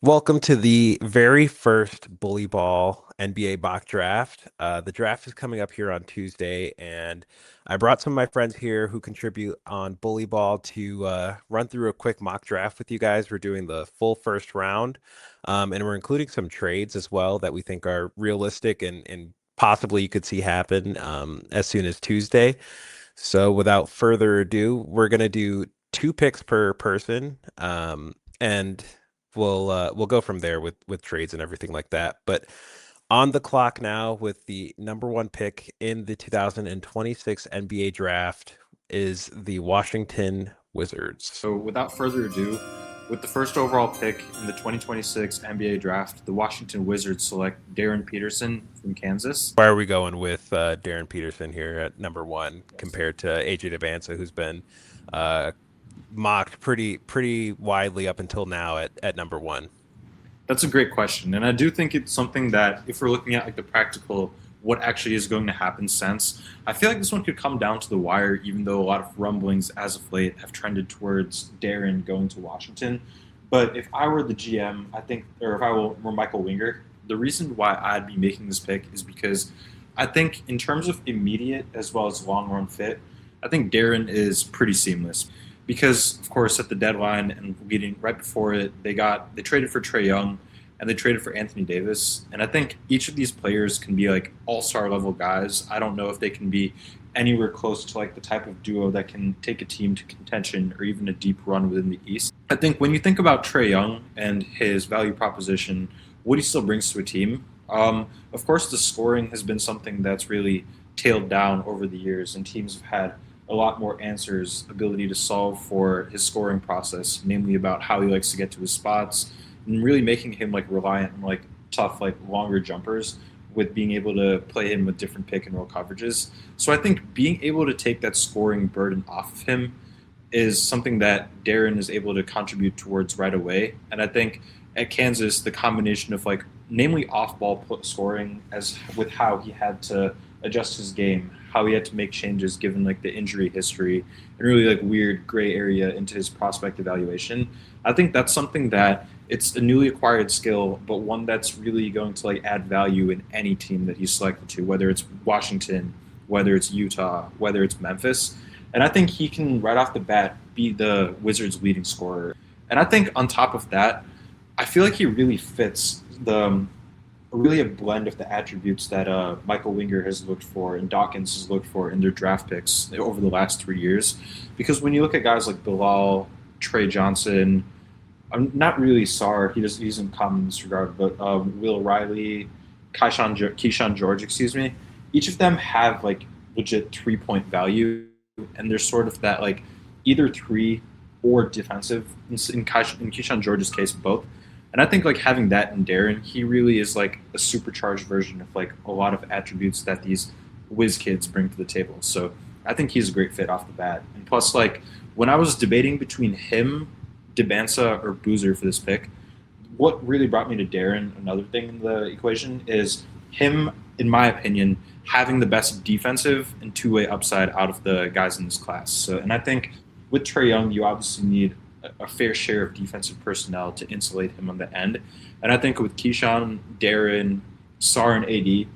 Welcome to the very first Bullyball NBA mock draft. The draft is coming up here on Tuesday, and I brought some of my friends here who contribute on Bullyball to run through a quick mock draft with you guys. We're doing the full first round, and we're including some trades as well that we think are realistic and possibly you could see happen as soon as Tuesday. So without further ado, we're gonna do two picks per person, and we'll go from there with trades and everything like that. But on the clock now with the number one pick in the 2026 NBA draft is the Washington Wizards. So, without further ado, with the first overall pick in the 2026 NBA draft, the Washington Wizards select Darren Peterson from Kansas. Why are we going with Darren Peterson here at number one compared to AJ DeBanza, who's been uh, mocked pretty widely up until now at number one? That's a great question, and I do think it's something that, if we're looking at like the practical, what actually is going to happen sense, I feel like this one could come down to the wire. Even though a lot of rumblings as of late have trended towards Darren going to Washington, but if I were the GM, I think, or if I were Michael Winger, the reason why I'd be making this pick is because I think, in terms of immediate as well as long run fit, I think Darren is pretty seamless because, of course, at the deadline and getting right before it, they traded for Trey Young and they traded for Anthony Davis, and I think each of these players can be like all-star level guys. I don't know if they can be anywhere close to like the type of duo that can take a team to contention or even a deep run within the East. I think when you think about Trey Young and his value proposition, what he still brings to a team, of course, the scoring has been something that's really tailed down over the years, and teams have had a lot more answers, ability to solve for his scoring process, namely about how he likes to get to his spots, and really making him like reliant on like tough, like longer jumpers with being able to play him with different pick and roll coverages. So I think being able to take that scoring burden off of him is something that Darren is able to contribute towards right away. And I think at Kansas, the combination of like namely off-ball scoring, as with how he had to adjust his game, how he had to make changes given like the injury history and really like weird gray area into his prospect evaluation. I think that's something that it's a newly acquired skill, but one that's really going to like add value in any team that he's selected to, whether it's Washington, whether it's Utah, whether it's Memphis. And I think he can right off the bat be the Wizards' leading scorer. And I think on top of that, I feel like he really fits the really a blend of the attributes that Michael Winger has looked for and Dawkins has looked for in their draft picks over the last 3 years. Because when you look at guys like Bilal, Trey Johnson, I'm not really Sar, he doesn't come in this regard, but Will Riley, Keyshawn George, excuse me, each of them have like legit 3 point value, and they're sort of that like either three or defensive. In Keyshawn George's case, both. And I think like having that in Darren, he really is like a supercharged version of like a lot of attributes that these whiz kids bring to the table. So I think he's a great fit off the bat. And plus, like when I was debating between him, Debansa, or Boozer for this pick, what really brought me to Darren, another thing in the equation, is him, in my opinion, having the best defensive and two-way upside out of the guys in this class. So, and I think with Trey Young, you obviously need a fair share of defensive personnel to insulate him on the end. And I think with Keyshawn, Darren, Sar, and AD,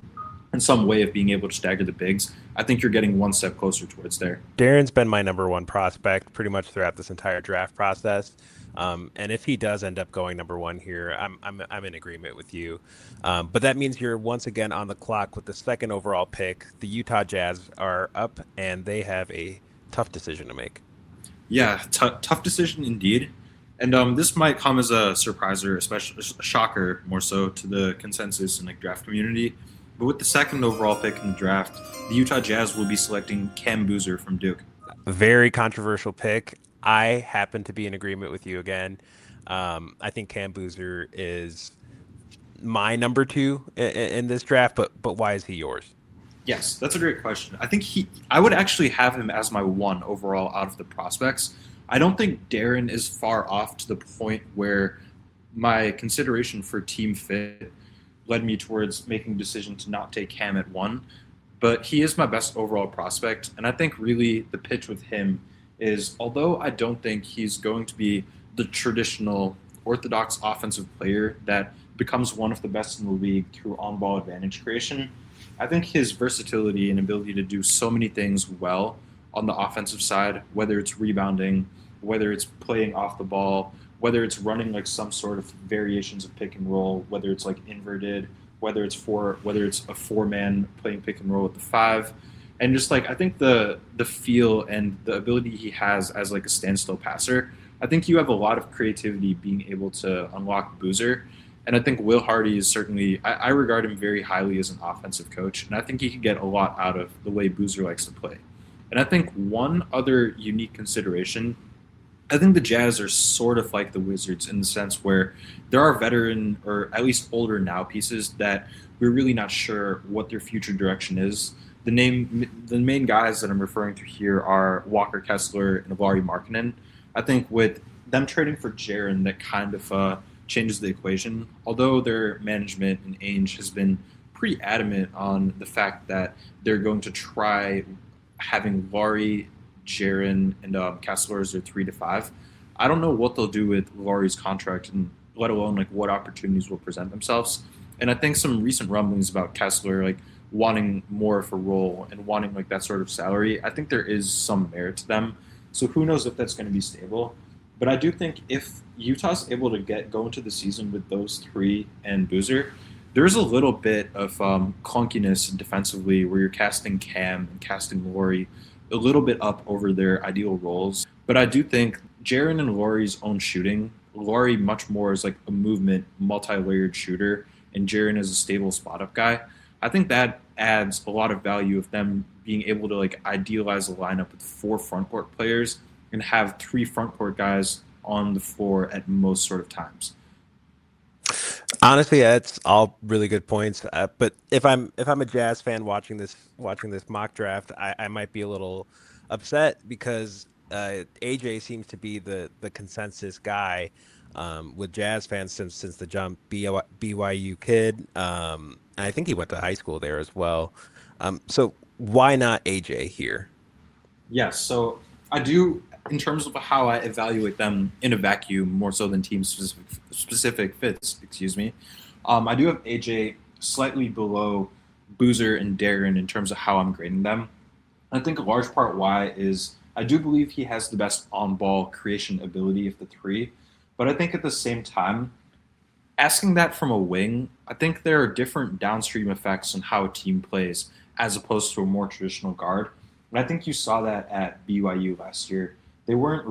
and some way of being able to stagger the bigs, I think you're getting one step closer towards there. Darren's been my number one prospect pretty much throughout this entire draft process. And if he does end up going number one here, I'm in agreement with you. But that means you're once again on the clock with the second overall pick. The Utah Jazz are up, and they have a tough decision to make. Yeah, tough decision indeed. And this might come as a surprise or especially a shocker more so to the consensus and like draft community. But with the second overall pick in the draft, the Utah Jazz will be selecting Cam Boozer from Duke. Very controversial pick. I happen to be in agreement with you again. I think Cam Boozer is my number two in this draft, but why is he yours? Yes, that's a great question. I would actually have him as my one overall out of the prospects. I don't think Darren is far off to the point where my consideration for team fit led me towards making a decision to not take Cam at one. But he is my best overall prospect, and I think really the pitch with him is, although I don't think he's going to be the traditional orthodox offensive player that becomes one of the best in the league through on-ball advantage creation. I think his versatility and ability to do so many things well on the offensive side, whether it's rebounding, whether it's playing off the ball, whether it's running like some sort of variations of pick and roll, whether it's like inverted, whether it's a four-man playing pick and roll with the five, and just like I think the feel and the ability he has as like a standstill passer, I think you have a lot of creativity being able to unlock Boozer. And I think Will Hardy is certainly, I regard him very highly as an offensive coach. And I think he could get a lot out of the way Boozer likes to play. And I think one other unique consideration, I think the Jazz are sort of like the Wizards in the sense where there are veteran or at least older now pieces that we're really not sure what their future direction is. The main guys that I'm referring to here are Walker Kessler and Avari Markkinen. I think with them trading for Jaren, that kind of changes the equation. Although their management and Ainge has been pretty adamant on the fact that they're going to try having Laurie, Jaren, and Kessler as their 3 to 5. I don't know what they'll do with Laurie's contract, and let alone like what opportunities will present themselves. And I think some recent rumblings about Kessler, like wanting more of a role and wanting like that sort of salary, I think there is some merit to them. So who knows if that's going to be stable. But I do think if Utah's able to go into the season with those three and Boozer, there's a little bit of clunkiness defensively where you're casting Cam and casting Laurie a little bit up over their ideal roles. But I do think Jaren and Laurie's own shooting, Laurie much more is like a movement, multi-layered shooter, and Jaren is a stable spot up guy. I think that adds a lot of value of them being able to like idealize a lineup with four front court players and have three front court guys on the floor at most sort of times. Honestly, that's all really good points. But if I'm a Jazz fan watching this mock draft, I might be a little upset because AJ seems to be the consensus guy with Jazz fans since the jump. BYU kid, and I think he went to high school there as well. So why not AJ here? Yes, so I do, in terms of how I evaluate them in a vacuum, more so than specific fits, excuse me. I do have AJ slightly below Boozer and Darren in terms of how I'm grading them. I think a large part why is I do believe he has the best on ball creation ability of the three, but I think at the same time, asking that from a wing, I think there are different downstream effects on how a team plays as opposed to a more traditional guard. And I think you saw that at BYU last year. They weren't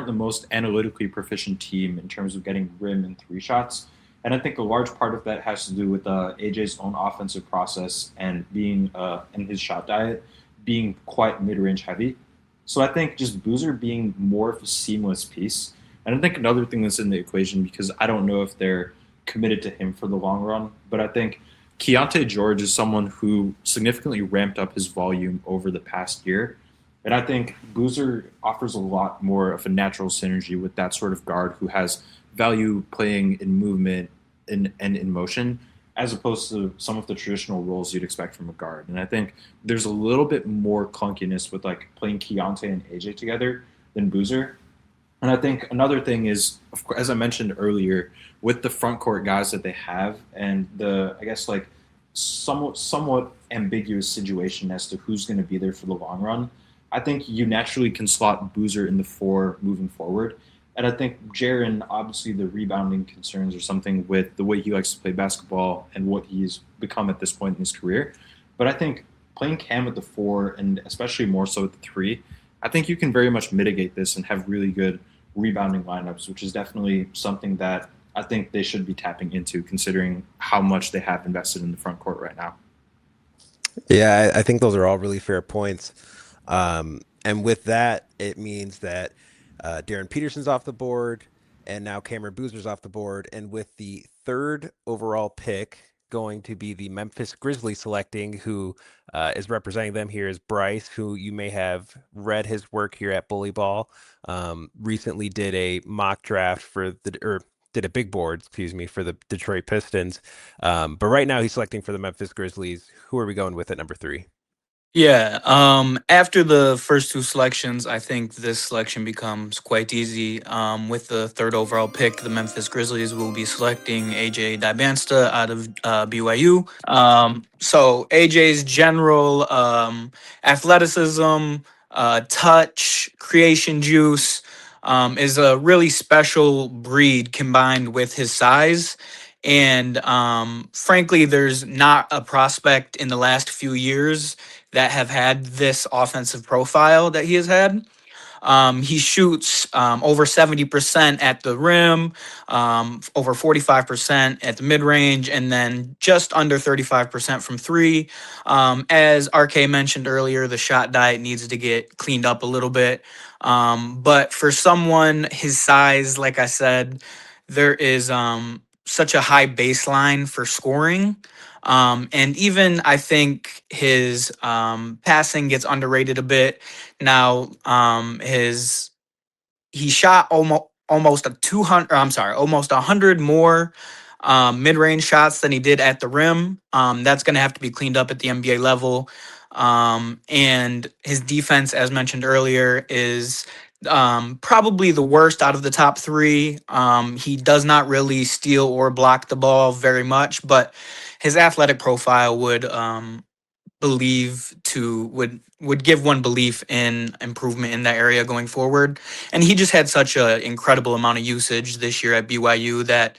the most analytically proficient team in terms of getting rim and three shots. And I think a large part of that has to do with AJ's own offensive process and being and his shot diet being quite mid range heavy. So I think just Boozer being more of a seamless piece. And I think another thing that's in the equation, because I don't know if they're committed to him for the long run, but I think Keontae George is someone who significantly ramped up his volume over the past year. And I think Boozer offers a lot more of a natural synergy with that sort of guard who has value playing in movement and in motion, as opposed to some of the traditional roles you'd expect from a guard. And I think there's a little bit more clunkiness with like playing Keontae and AJ together than Boozer. And I think another thing is, of course, as I mentioned earlier, with the front court guys that they have, and the I guess like somewhat ambiguous situation as to who's going to be there for the long run. I think you naturally can slot Boozer in the four moving forward. And I think Jaron, obviously, the rebounding concerns or something with the way he likes to play basketball and what he's become at this point in his career. But I think playing Cam at the four, and especially more so at the three, I think you can very much mitigate this and have really good rebounding lineups, which is definitely something that I think they should be tapping into, considering how much they have invested in the front court right now. Yeah, I think those are all really fair points. And with that, it means that Darren Peterson's off the board, and now Cameron Boozer's off the board. And with the third overall pick going to be the Memphis Grizzlies selecting, who is representing them here is Bryce, who you may have read his work here at Bullyball. Recently did a mock draft for the, or did a big board, excuse me, for the Detroit Pistons. But right now he's selecting for the Memphis Grizzlies. Who are we going with at number 3? Yeah, after the first two selections, I think this selection becomes quite easy. With the third overall pick, the Memphis Grizzlies will be selecting AJ Dibansta out of BYU. So AJ's general athleticism, touch, creation juice is a really special breed combined with his size. And frankly, there's not a prospect in the last few years that have had this offensive profile that he has had. He shoots over 70% at the rim, over 45% at the mid range, and then just under 35% from three. As RK mentioned earlier, the shot diet needs to get cleaned up a little bit. But for someone his size, like I said, there is such a high baseline for scoring. And even I think his passing gets underrated a bit now. His he shot almost a 200. I'm sorry, almost 100 more mid-range shots than he did at the rim. That's going to have to be cleaned up at the NBA level. And his defense, as mentioned earlier, is probably the worst out of the top three. He does not really steal or block the ball very much, but his athletic profile would give one belief in improvement in that area going forward. And he just had such an incredible amount of usage this year at BYU that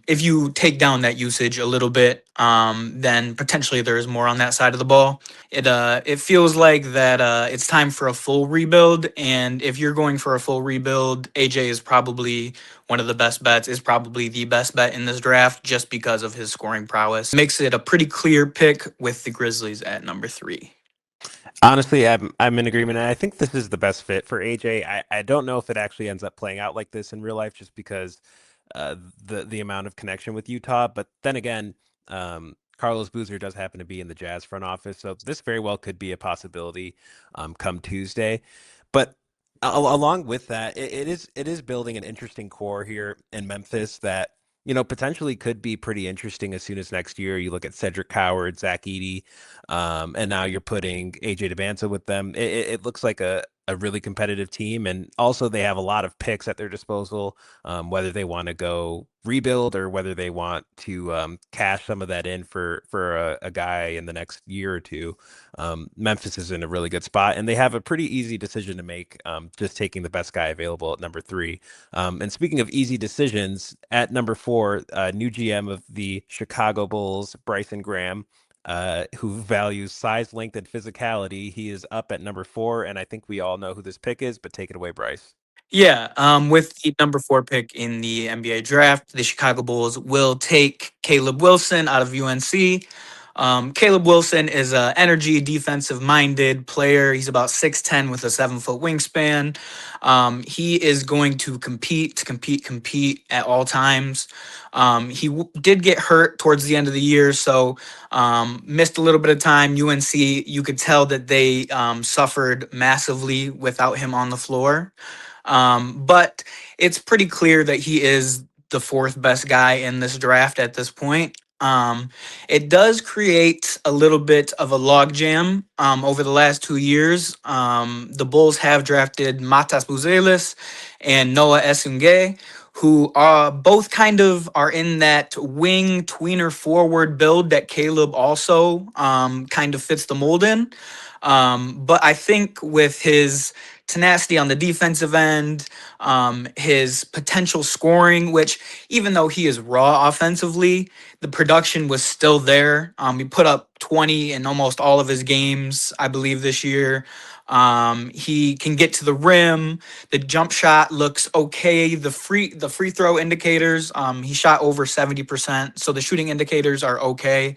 if you take down that usage a little bit, then potentially there is more on that side of the ball. It feels like that it's time for a full rebuild, and if you're going for a full rebuild, AJ is probably one of the best bets. Is probably the best bet in this draft just because of his scoring prowess. Makes it a pretty clear pick with the Grizzlies at number three. Honestly, I'm in agreement. And I think this is the best fit for AJ. I don't know if it actually ends up playing out like this in real life, just because the amount of connection with Utah. But then again, Carlos Boozer does happen to be in the Jazz front office, so this very well could be a possibility come Tuesday. But along with that, it is building an interesting core here in Memphis that potentially could be pretty interesting as soon as next year. You look at Cedric Coward, Zach Edey, and now you're putting AJ DeBanza with them. It looks like a really competitive team, and also they have a lot of picks at their disposal. Whether they want to go rebuild or whether they want to cash some of that in for a guy in the next year or two. Memphis is in a really good spot, and they have a pretty easy decision to make, just taking the best guy available at number three. And speaking of easy decisions, at number four, new GM of the Chicago Bulls, Bryson Graham, who values size, length, and physicality. He is up at number four, and I think we all know who this pick is, but take it away, Bryce. Yeah, with the number four pick in the NBA draft, the Chicago Bulls will take Caleb Wilson out of UNC. Caleb Wilson is a energy defensive minded player. He's about 6'10" with a 7 foot wingspan. He is going to compete at all times. Did get hurt towards the end of the year, so missed a little bit of time. UNC, you could tell that they suffered massively without him on the floor. But it's pretty clear that he is the fourth best guy in this draft at this point. It does create a little bit of a logjam over the last 2 years. The Bulls have drafted Matas Buzelis and Noah Esunge, who are both kind of are in that wing tweener forward build that Caleb also kind of fits the mold in. But I think with his tenacity on the defensive end, his potential scoring, which even though he is raw offensively, the production was still there. He put up 20 in almost all of his games, I believe, this year. He can get to the rim. The jump shot looks okay. The free throw indicators, he shot over 70%, so the shooting indicators are okay.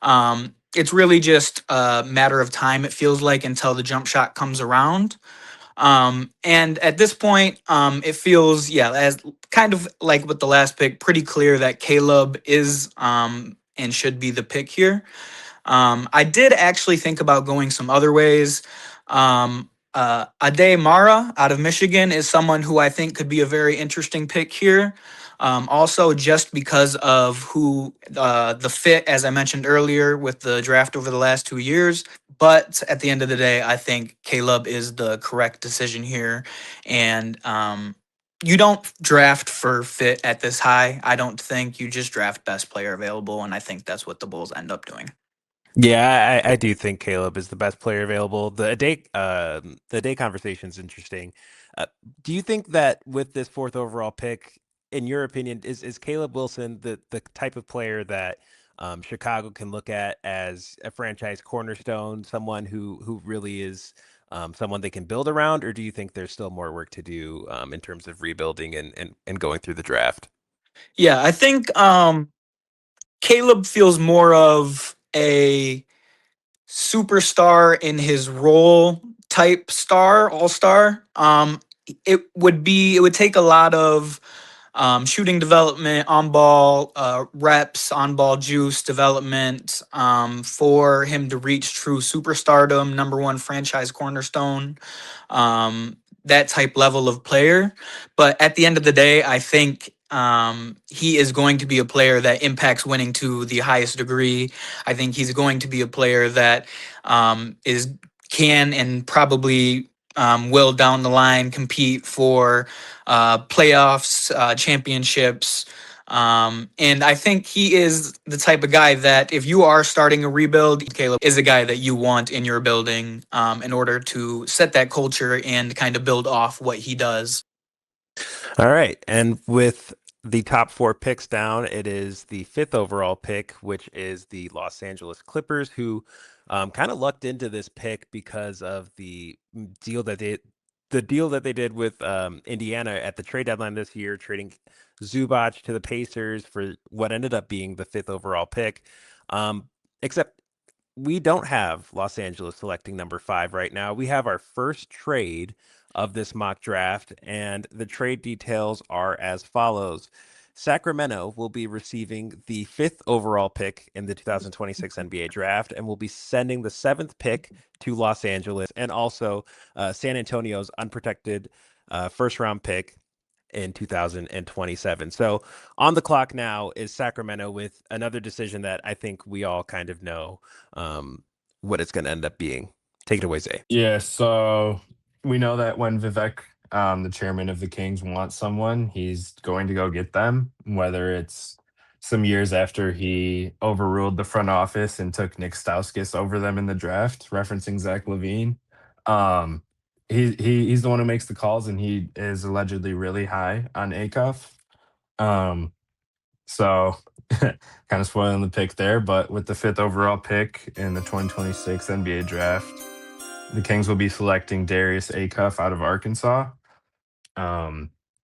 It's really just a matter of time, it feels like, until the jump shot comes around. And at this point, it feels, yeah, as kind of like with the last pick, pretty clear that Caleb is and should be the pick here. I did actually think about going some other ways. Ade Mara out of Michigan is someone who I think could be a very interesting pick here. Also, just because of who the fit, as I mentioned earlier, with the draft over the last 2 years. But at the end of the day, I think Caleb is the correct decision here. And you don't draft for fit at this high. I don't think you just draft best player available. And I think that's what the Bulls end up doing. Yeah, I do think Caleb is the best player available. The day conversation is interesting. Uh, do you think that with this fourth overall pick, in your opinion, is Caleb Wilson the type of player that Chicago can look at as a franchise cornerstone, someone who really is someone they can build around, or do you think there's still more work to do in terms of rebuilding and going through the draft? Yeah, I think Caleb feels more of a superstar in his role type star, all star. It would take a lot of shooting development, on ball reps, on ball juice development for him to reach true superstardom, number one franchise cornerstone, um, that type level of player. But at the end of the day, I think he is going to be a player that impacts winning to the highest degree. I think he's going to be a player that is can and probably will down the line compete for playoffs, championships. And I think he is the type of guy that if you are starting a rebuild, Caleb is a guy that you want in your building in order to set that culture and kind of build off what he does. All right. And with the top four picks down, it is the fifth overall pick, which is the Los Angeles Clippers, who kind of lucked into this pick because of deal that they the deal that they did with Indiana at the trade deadline this year, trading Zubac to the Pacers for what ended up being the fifth overall pick. Except we don't have Los Angeles selecting number five right now. We have our first trade of this mock draft, and the trade details are as follows. Sacramento will be receiving the fifth overall pick in the 2026 NBA draft and will be sending the seventh pick to Los Angeles and also San Antonio's unprotected first round pick in 2027. So on the clock now is Sacramento with another decision that I think we all kind of know um, what it's going to end up being. Take it away, Zay. Yeah, so we know that when Vivek, the chairman of the Kings, wants someone, he's going to go get them, whether it's some years after he overruled the front office and took Nick Stauskas over them in the draft, referencing Zach LaVine. Um, he's the one who makes the calls, and he is allegedly really high on Acuff. Um, so kind of spoiling the pick there, but with the fifth overall pick in the 2026 NBA draft, the Kings will be selecting Darius Acuff out of Arkansas. Um,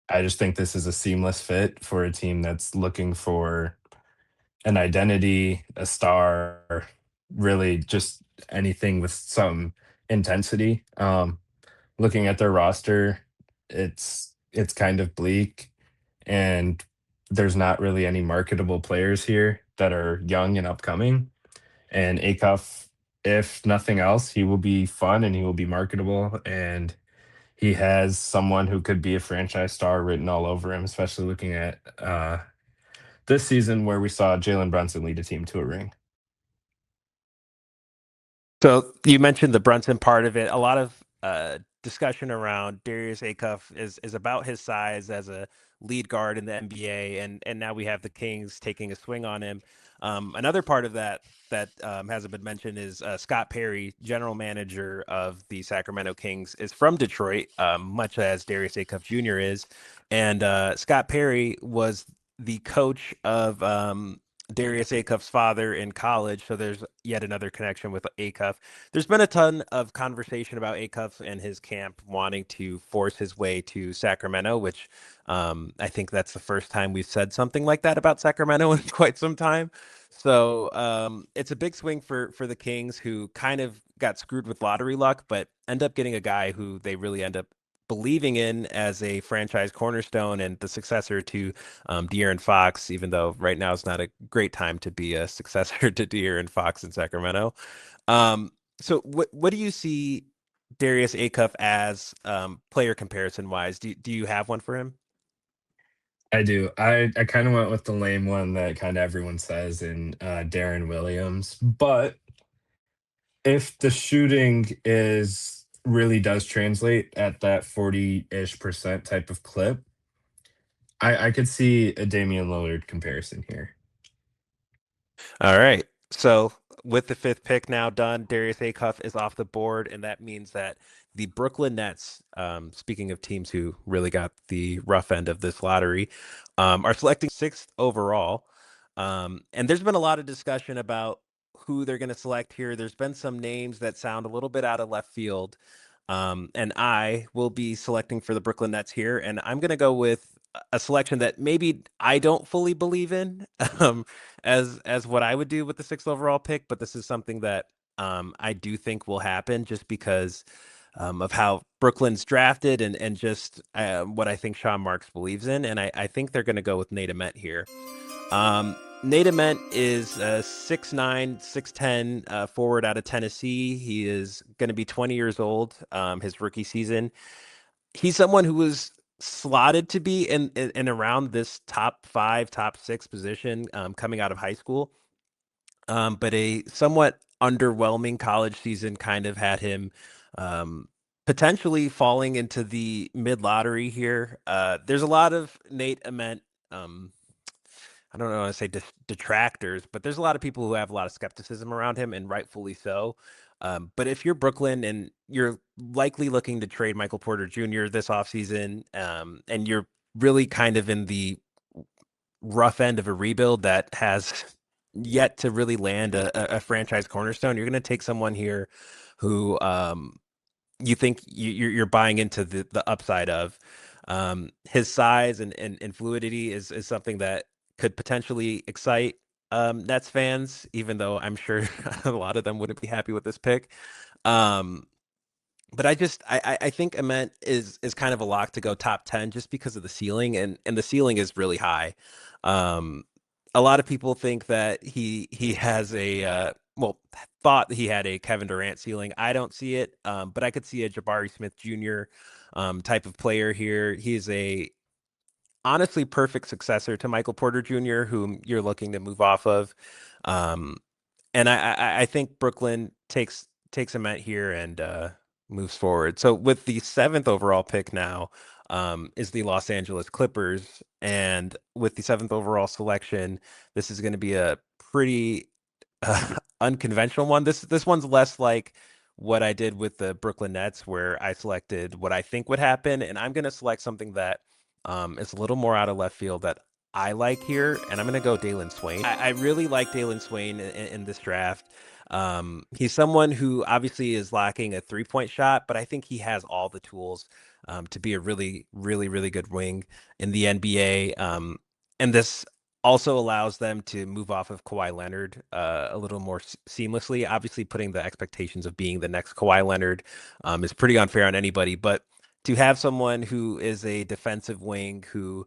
I just think this is a seamless fit for a team that's looking for an identity, a star, really just anything with some intensity. Looking at their roster, it's kind of bleak, and there's not really any marketable players here that are young and upcoming. And Acuff, if nothing else, he will be fun and he will be marketable. And he has someone who could be a franchise star written all over him, especially looking at this season where we saw Jalen Brunson lead a team to a ring. So you mentioned the Brunson part of it. A lot of discussion around Darius Acuff is about his size as a lead guard in the NBA, and now we have the Kings taking a swing on him. Another part of that hasn't been mentioned is Scott Perry, general manager of the Sacramento Kings, is from Detroit, much as Darius Acuff Jr. is, and Scott Perry was the coach of Darius Acuff's father in college, so there's yet another connection with Acuff. There's been a ton of conversation about Acuff and his camp wanting to force his way to Sacramento, which I think that's the first time we've said something like that about Sacramento in quite some time. So it's a big swing for the Kings, who kind of got screwed with lottery luck, but end up getting a guy who they really end up believing in as a franchise cornerstone and the successor to De'Aaron Fox, even though right now is not a great time to be a successor to De'Aaron Fox in Sacramento. So what do you see Darius Acuff as player comparison wise? Do you have one for him? I do. I kind of went with the lame one that kind of everyone says in Darren Williams. But if the shooting is really does translate at that 40-ish% type of clip, I could see a Damian Lillard comparison here. All right. So with the fifth pick now done, Darius Acuff is off the board, and that means that the Brooklyn Nets, speaking of teams who really got the rough end of this lottery, are selecting sixth overall. And there's been a lot of discussion about who they're going to select here. There's been some names that sound a little bit out of left field. And I will be selecting for the Brooklyn Nets here, and I'm going to go with a selection that maybe I don't fully believe in. Um, as what I would do with the sixth overall pick, but this is something that I do think will happen just because of how Brooklyn's drafted and just what I think Sean Marks believes in, and I think they're going to go with Nate Ament here. Nate Ament is a 6'9", 6'10", forward out of Tennessee. He is going to be 20 years old his rookie season. He's someone who was slotted to be in around this top five, top six position coming out of high school. But a somewhat underwhelming college season kind of had him potentially falling into the mid lottery here. There's a lot of Nate Ament. Um, I don't know how to say detractors, but there's a lot of people who have a lot of skepticism around him, and rightfully so. But if you're Brooklyn and you're likely looking to trade Michael Porter Jr. this offseason, and you're really kind of in the rough end of a rebuild that has yet to really land a franchise cornerstone, you're going to take someone here who you think you're buying into the upside of. His size and fluidity is something that could potentially excite Nets fans, even though I'm sure a lot of them wouldn't be happy with this pick. Um, but I think Ament is kind of a lock to go top 10 just because of the ceiling, and the ceiling is really high. Um, a lot of people think that he has a well, thought that he had a Kevin Durant ceiling. I don't see it, but I could see a Jabari Smith Jr. Type of player here. He's a honestly perfect successor to Michael Porter Jr., whom you're looking to move off of. Um, and I think Brooklyn takes him at here and moves forward. So with the seventh overall pick now is the Los Angeles Clippers, and with the seventh overall selection, this is going to be a pretty unconventional one. This one's less like what I did with the Brooklyn Nets, where I selected what I think would happen, and I'm going to select something that is a little more out of left field that I like here, and I'm going to go Dalen Swain. I really like Dalen Swain in this draft. He's someone who obviously is lacking a 3-point shot, but I think he has all the tools to be a really, really, really good wing in the NBA. And this also allows them to move off of Kawhi Leonard a little more seamlessly. Obviously, putting the expectations of being the next Kawhi Leonard is pretty unfair on anybody, but to have someone who is a defensive wing who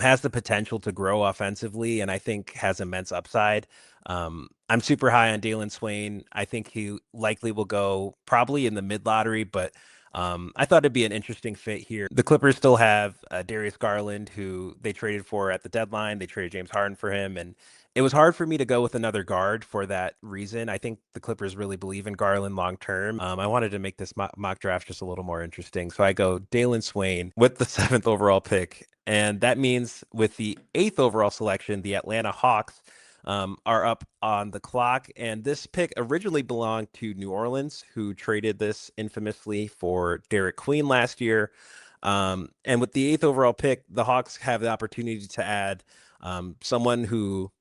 has the potential to grow offensively and I think has immense upside. I'm super high on Dalen Swain. I think he likely will go probably in the mid lottery, but I thought it'd be an interesting fit here. The Clippers still have Darius Garland, who they traded for at the deadline. They traded James Harden for him, and it was hard for me to go with another guard for that reason. I think the Clippers really believe in Garland long term. I wanted to make this mock draft just a little more interesting. So I go Dalen Swain with the seventh overall pick. And that means with the eighth overall selection, the Atlanta Hawks are up on the clock. And this pick originally belonged to New Orleans, who traded this infamously for Derek Queen last year. And with the eighth overall pick, the Hawks have the opportunity to add someone who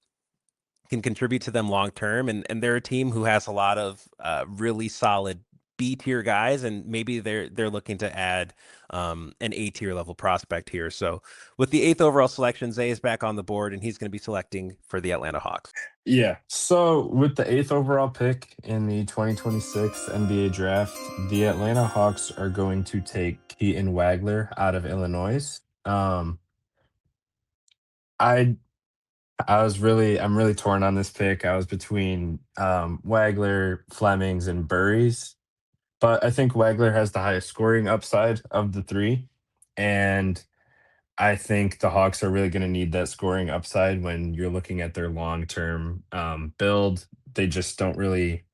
can contribute to them long term. And they're a team who has a lot of really solid B tier guys, and maybe they're looking to add an A tier level prospect here. So with the eighth overall selection, Zay is back on the board, and he's going to be selecting for the Atlanta Hawks. Yeah. So with the eighth overall pick in the 2026 NBA draft, the Atlanta Hawks are going to take Keaton Wagler out of Illinois. I I'm really torn on this pick. I was between Wagler, Flemings, and Burries, but I think Wagler has the highest scoring upside of the three, and I think the Hawks are really going to need that scoring upside when you're looking at their long term build. They just don't really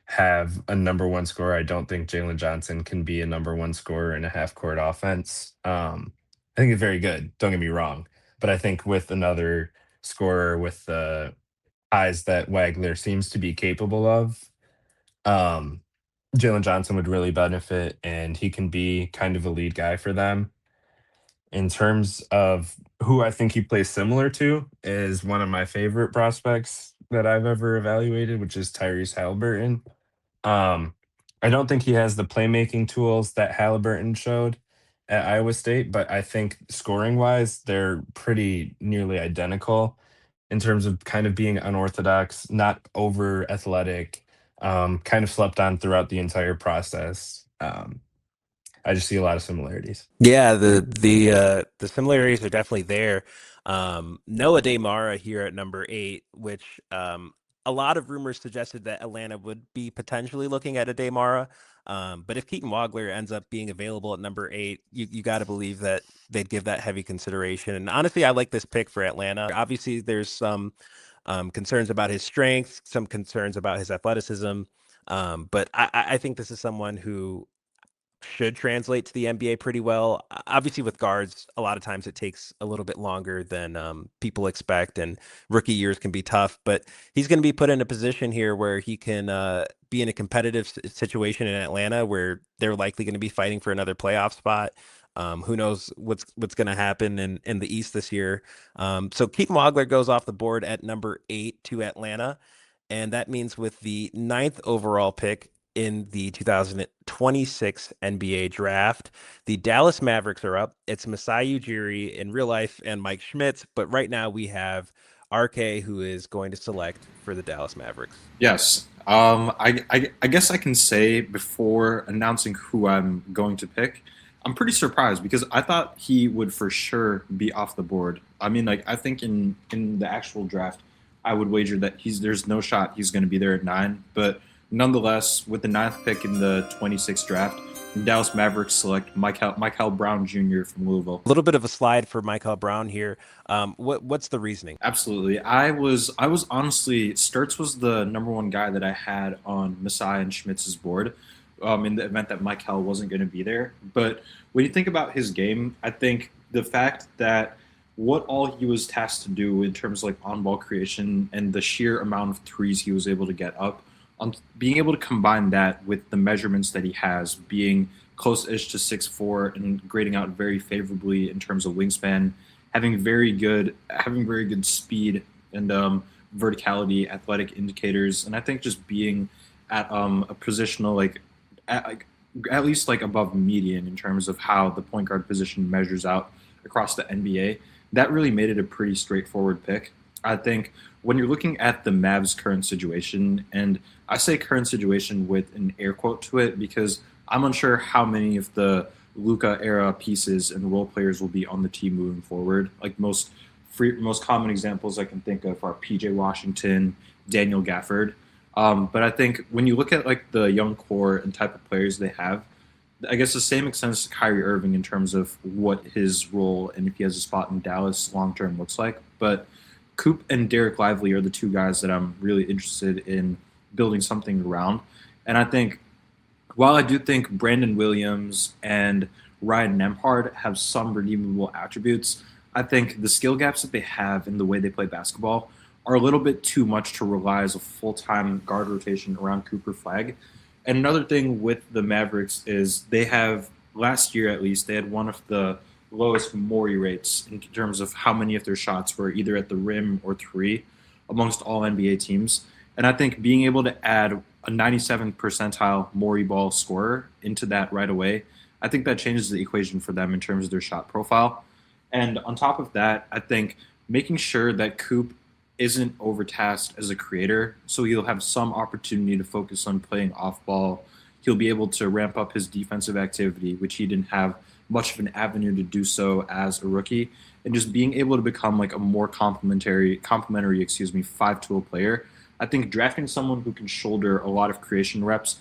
have a number one scorer. I don't think Jalen Johnson can be a number one scorer in a half court offense. I think it's very good. Don't get me wrong, but I think with another scorer with the eyes that Wagner seems to be capable of, um, Jalen Johnson would really benefit, and he can be kind of a lead guy for them. In terms of who I think he plays similar to, is one of my favorite prospects that I've ever evaluated, which is Tyrese Halliburton. Um, I don't think he has the playmaking tools that Halliburton showed at Iowa State, but I think scoring wise, they're pretty nearly identical in terms of kind of being unorthodox, not over athletic, kind of slept on throughout the entire process. I just see a lot of similarities. Yeah, the similarities are definitely there. Noah Demara here at number 8, which a lot of rumors suggested that Atlanta would be potentially looking at a Demara. But if Keaton Wagler ends up being available at number 8, you got to believe that they'd give that heavy consideration. And honestly, I like this pick for Atlanta. Obviously, there's some concerns about his strength, some concerns about his athleticism. But I think this is someone who should translate to the NBA pretty well. Obviously, with guards, a lot of times it takes a little bit longer than people expect, and rookie years can be tough. But he's going to be put in a position here where he can be in a competitive situation in Atlanta, where they're likely going to be fighting for another playoff spot. Who knows what's going to happen in the East this year? So Keaton Wagler goes off the board at number 8 to Atlanta, and that means with the 9th overall pick in the 2026 NBA draft, the Dallas Mavericks are up. It's Masai Ujiri in real life and Mike Schmitz, but right now we have RK who is going to select for the Dallas Mavericks. Yes. I guess I can say before announcing who I'm going to pick, I'm pretty surprised because I thought he would for sure be off the board. I mean, like I think in the actual draft, I would wager that there's no shot he's going to be there at 9. But nonetheless, with the 9th pick in the 26th draft, the Dallas Mavericks select Michael Brown Jr. from Louisville. A little bit of a slide for Michael Brown here. What's the reasoning? Absolutely. I was honestly, Sturts was the number one guy that I had on Masai and Schmitz's board in the event that Michael wasn't going to be there. But when you think about his game, I think the fact that what all he was tasked to do in terms of like on-ball creation and the sheer amount of threes he was able to get up, on being able to combine that with the measurements that he has, being close-ish to 6'4" and grading out very favorably in terms of wingspan, having very good speed and verticality, athletic indicators, and I think just being at a positional at least like above median in terms of how the point guard position measures out across the NBA. That really made it a pretty straightforward pick. I think when you're looking at the Mavs' current situation, and I say current situation with an air quote to it because I'm unsure how many of the Luka era pieces and role players will be on the team moving forward. Like most common examples I can think of are PJ Washington, Daniel Gafford. But I think when you look at like the young core and type of players they have, I guess the same extends to Kyrie Irving in terms of what his role and if he has a spot in Dallas long term looks like. But Coop and Derek Lively are the two guys that I'm really interested in building something around. And I think while I do think Brandon Williams and Ryan Nembhard have some redeemable attributes, I think the skill gaps that they have in the way they play basketball are a little bit too much to rely as a full-time guard rotation around Cooper Flag. And another thing with the Mavericks is they have, last year at least, they had one of the lowest Morey rates in terms of how many of their shots were either at the rim or three amongst all NBA teams. And I think being able to add a 97th percentile Morey ball scorer into that right away, I think that changes the equation for them in terms of their shot profile. And on top of that, I think making sure that Coop isn't overtasked as a creator, so he'll have some opportunity to focus on playing off ball. He'll be able to ramp up his defensive activity, which he didn't have much of an avenue to do so as a rookie, and just being able to become like a more complementary, five-tool player. I think drafting someone who can shoulder a lot of creation reps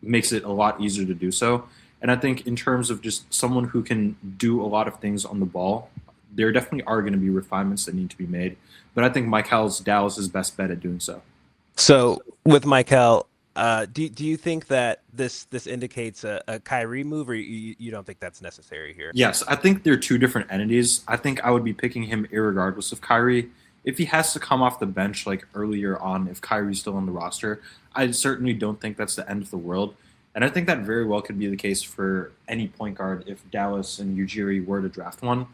makes it a lot easier to do so. And I think in terms of just someone who can do a lot of things on the ball, there definitely are going to be refinements that need to be made. But I think Michael's Dallas's best bet at doing so. So with Michael, do you think that this indicates a Kyrie move, or you don't think that's necessary here? Yes, I think they're two different entities. I think I would be picking him irregardless of Kyrie. If he has to come off the bench like earlier on, if Kyrie's still on the roster, I certainly don't think that's the end of the world. And I think that very well could be the case for any point guard if Dallas and Ujiri were to draft one.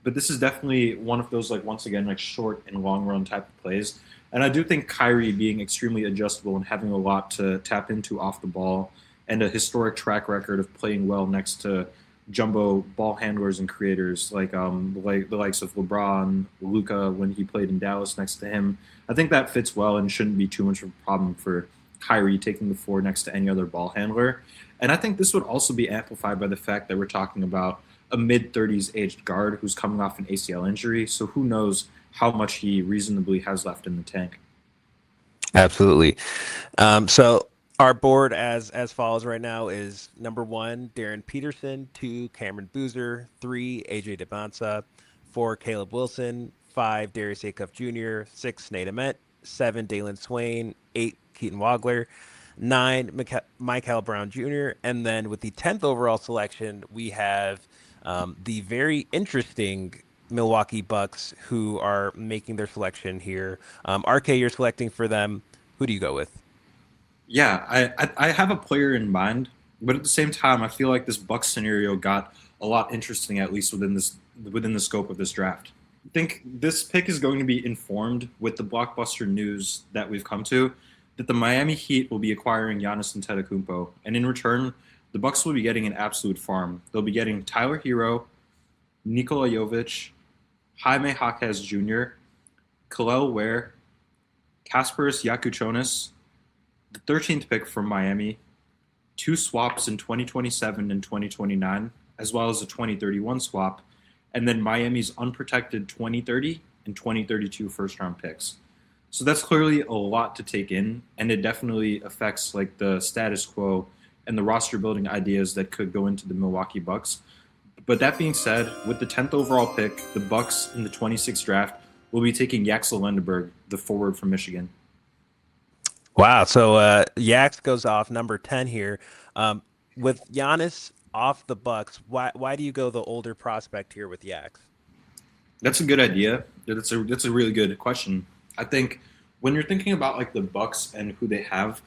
But this is definitely one of those, like, once again, like short and long run type of plays. And I do think Kyrie being extremely adjustable and having a lot to tap into off the ball and a historic track record of playing well next to jumbo ball handlers and creators like the likes of LeBron, Luca when he played in Dallas next to him. I think that fits well and shouldn't be too much of a problem for Kyrie taking the floor next to any other ball handler. And I think this would also be amplified by the fact that we're talking about a mid-30s aged guard who's coming off an ACL injury. So who knows how much he reasonably has left in the tank. Absolutely. So our board as follows right now is number 1, Darren Peterson; 2, Cameron Boozer; 3, AJ DeBonsa; 4, Caleb Wilson; 5, Darius Acuff Jr.; 6, Nate Ament; 7, Dalen Swain; 8, Keaton Wagler; 9, Michael Brown Jr. And then with the 10th overall selection, we have the very interesting Milwaukee Bucks, who are making their selection here. RK, you're selecting for them. Who do you go with? Yeah, I have a player in mind, but at the same time, I feel like this Bucks scenario got a lot interesting, at least within the scope of this draft. I think this pick is going to be informed with the blockbuster news that we've come to that the Miami Heat will be acquiring Giannis Antetokounmpo, and in return, the Bucks will be getting an absolute farm. They'll be getting Tyler Hero, Nikola Jovic, Jaime Jaquez Jr., Kalel Ware, Kasparis Yakuchonis, the 13th pick from Miami, 2 swaps in 2027 and 2029, as well as a 2031 swap, and then Miami's unprotected 2030 and 2032 first-round picks. So that's clearly a lot to take in, and it definitely affects like the status quo and the roster building ideas that could go into the Milwaukee Bucks. But that being said, with the 10th overall pick, the Bucks in the 26th draft will be taking Yaxel Lendeberg, the forward from Michigan. Wow. So Yax goes off number 10 here. With Giannis off the Bucks, why do you go the older prospect here with Yax? That's a good idea. That's a really good question. I think when you're thinking about like the Bucks and who they have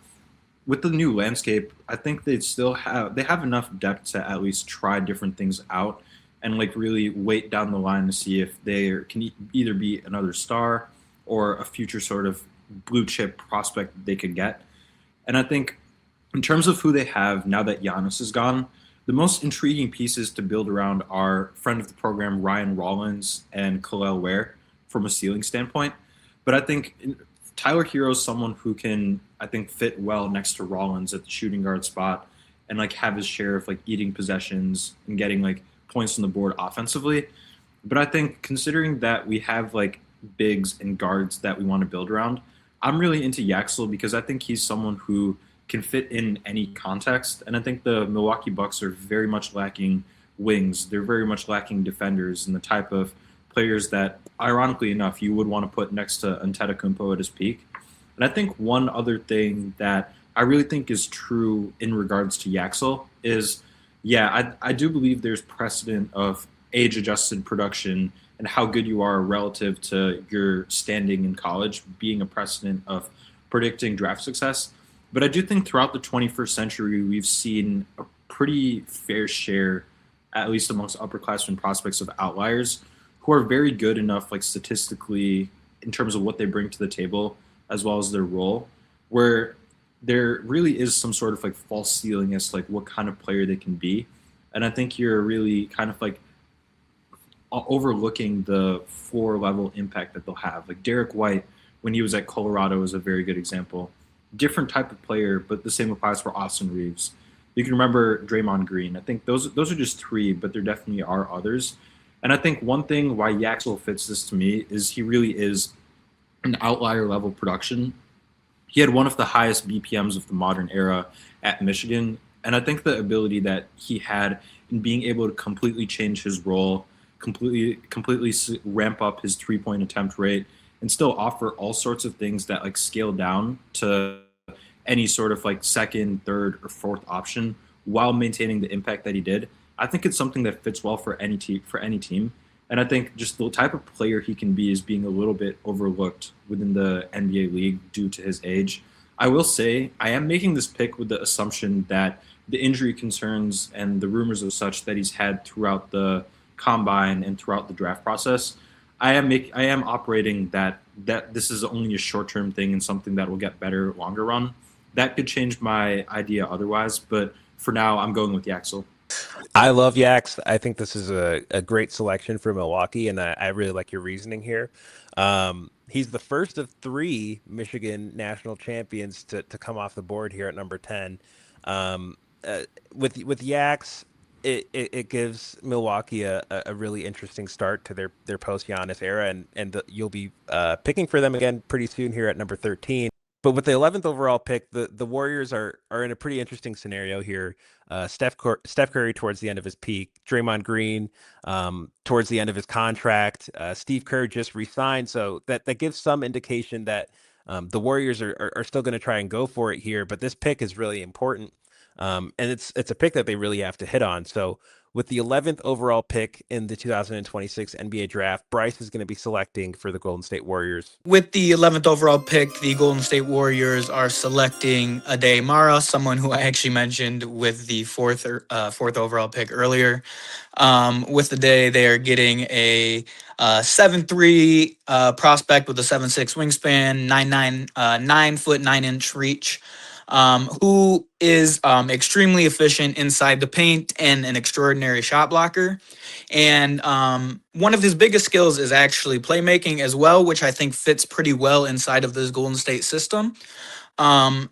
with the new landscape, I think they have enough depth to at least try different things out and like really wait down the line to see if they can either be another star or a future sort of blue chip prospect they could get. And I think in terms of who they have now that Giannis is gone, the most intriguing pieces to build around are friend of the program Ryan Rollins and Kalel Ware from a ceiling standpoint. But I think Tyler Hero is someone who can, I think, fit well next to Rollins at the shooting guard spot and like have his share of like eating possessions and getting like points on the board offensively. But I think considering that we have like bigs and guards that we want to build around, I'm really into Yaxel because I think he's someone who can fit in any context. And I think the Milwaukee Bucks are very much lacking wings. They're very much lacking defenders and the type of players that, ironically enough, you would want to put next to Antetokounmpo at his peak. And I think one other thing that I really think is true in regards to Yaxel is, yeah, I do believe there's precedent of age-adjusted production and how good you are relative to your standing in college being a precedent of predicting draft success. But I do think throughout the 21st century, we've seen a pretty fair share, at least amongst upperclassmen prospects, of outliers who are very good enough, like statistically, in terms of what they bring to the table, as well as their role, where there really is some sort of like false ceiling as like what kind of player they can be. And I think you're really kind of like overlooking the floor level impact that they'll have. Like Derek White, when he was at Colorado, is a very good example. Different type of player, but the same applies for Austin Reeves. You can remember Draymond Green. I think those are just 3, but there definitely are others. And I think one thing why Yaxel fits this to me is he really is an outlier level production. He had one of the highest BPMs of the modern era at Michigan, And I think the ability that he had in being able to completely change his role, completely ramp up his 3 point attempt rate, and still offer all sorts of things that like scale down to any sort of like second, third, or fourth option while maintaining the impact that he did. I think it's something that fits well for any team. And I think just the type of player he can be is being a little bit overlooked within the NBA league due to his age. I will say I am making this pick with the assumption that the injury concerns and the rumors of such that he's had throughout the combine and throughout the draft process, I am operating that this is only a short term thing and something that will get better longer run. That could change my idea otherwise, but for now I'm going with Yaxel. I love Yaks. I think this is a great selection for Milwaukee, and I really like your reasoning here. He's the first of three Michigan national champions to come off the board here at number 10. Um, with Yaks, it gives Milwaukee a really interesting start to their post Giannis era, and you'll be picking for them again pretty soon here at number 13. But with the 11th overall pick, the Warriors are in a pretty interesting scenario here. Steph Curry towards the end of his peak, Draymond Green towards the end of his contract. Steve Kerr just re-signed, so that gives some indication that the Warriors are still going to try and go for it here. But this pick is really important, and it's a pick that they really have to hit on. So with the 11th overall pick in the 2026 NBA draft, Bryce is going to be selecting for the Golden State Warriors. With the 11th overall pick, the Golden State Warriors are selecting Ade Mara, someone who I actually mentioned with the fourth overall pick earlier. With Ade, they are getting a 7'3" prospect with a 7'6" wingspan, 9 foot 9 inch reach. Who is extremely efficient inside the paint and an extraordinary shot blocker. And one of his biggest skills is actually playmaking as well, which I think fits pretty well inside of this Golden State system. Um,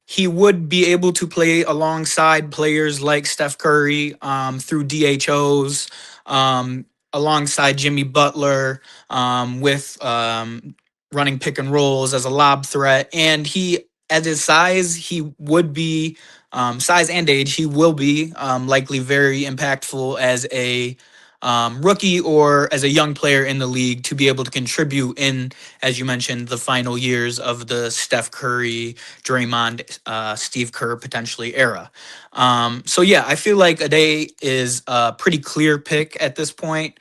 he would be able to play alongside players like Steph Curry through DHOs, alongside Jimmy Butler, with running pick and rolls as a lob threat. And he, at his size, he would be, size and age, he will be likely very impactful as a rookie or as a young player in the league to be able to contribute in, as you mentioned, the final years of the Steph Curry, Draymond, Steve Kerr potentially era. So yeah, I feel like Ade is a pretty clear pick at this point.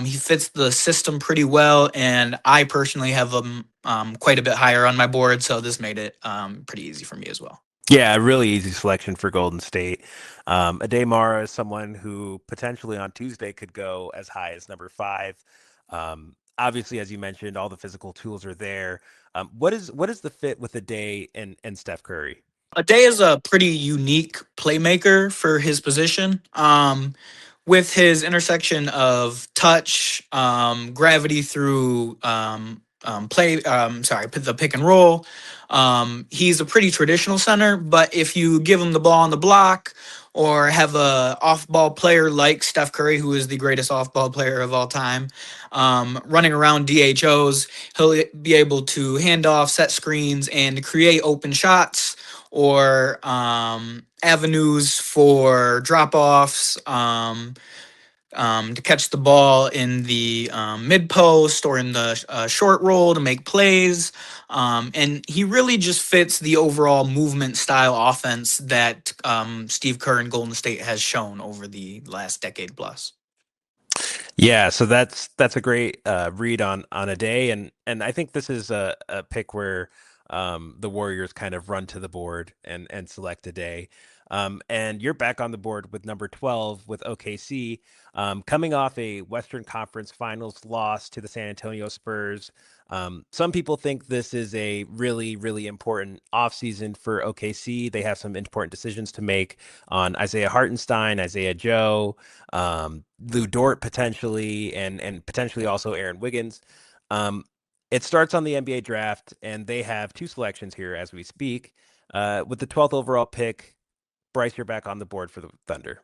He fits the system pretty well, and I personally have him quite a bit higher on my board, so this made it pretty easy for me as well. Yeah, a really easy selection for Golden State. Ade Mara is someone who potentially on Tuesday could go as high as number 5. Obviously, as you mentioned, all the physical tools are there. What is the fit with Ade and Steph Curry? Ade is a pretty unique playmaker for his position. With his intersection of touch, gravity through the pick and roll. He's a pretty traditional center, but if you give him the ball on the block or have a off-ball player like Steph Curry, who is the greatest off-ball player of all time, running around DHOs, he'll be able to hand off, set screens, and create open shots or avenues for drop-offs, to catch the ball in the mid post or in the short roll to make plays. And he really just fits the overall movement style offense that Steve Kerr and Golden State has shown over the last decade plus. Yeah, so that's a great read on Ade, and I think this is a pick where the Warriors kind of run to the board and select Ade. And you're back on the board with number 12 with OKC, coming off a Western Conference Finals loss to the San Antonio Spurs. Some people think this is a really, really important offseason for OKC. They have some important decisions to make on Isaiah Hartenstein, Isaiah Joe, Lou Dort potentially, and potentially also Aaron Wiggins. It starts on the NBA draft, and they have 2 selections here as we speak. With the 12th overall pick, Bryce, you're back on the board for the Thunder.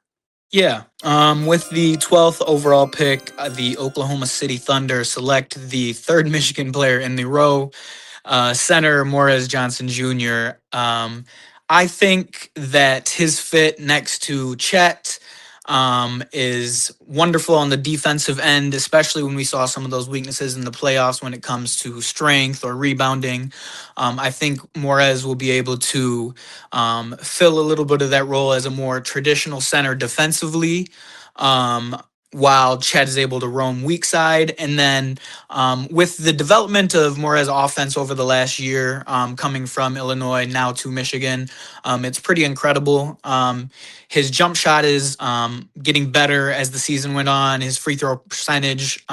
Yeah. With the 12th overall pick, the Oklahoma City Thunder select the third Michigan player in the row, center Morez Johnson Jr. I think that his fit next to Chet is wonderful on the defensive end, especially when we saw some of those weaknesses in the playoffs when it comes to strength or rebounding. I think Morez will be able to fill a little bit of that role as a more traditional center defensively. While Chet is able to roam weak side. And then with the development of Morez offense over the last year, coming from Illinois now to Michigan, it's pretty incredible. His jump shot is getting better as the season went on. His free throw percentage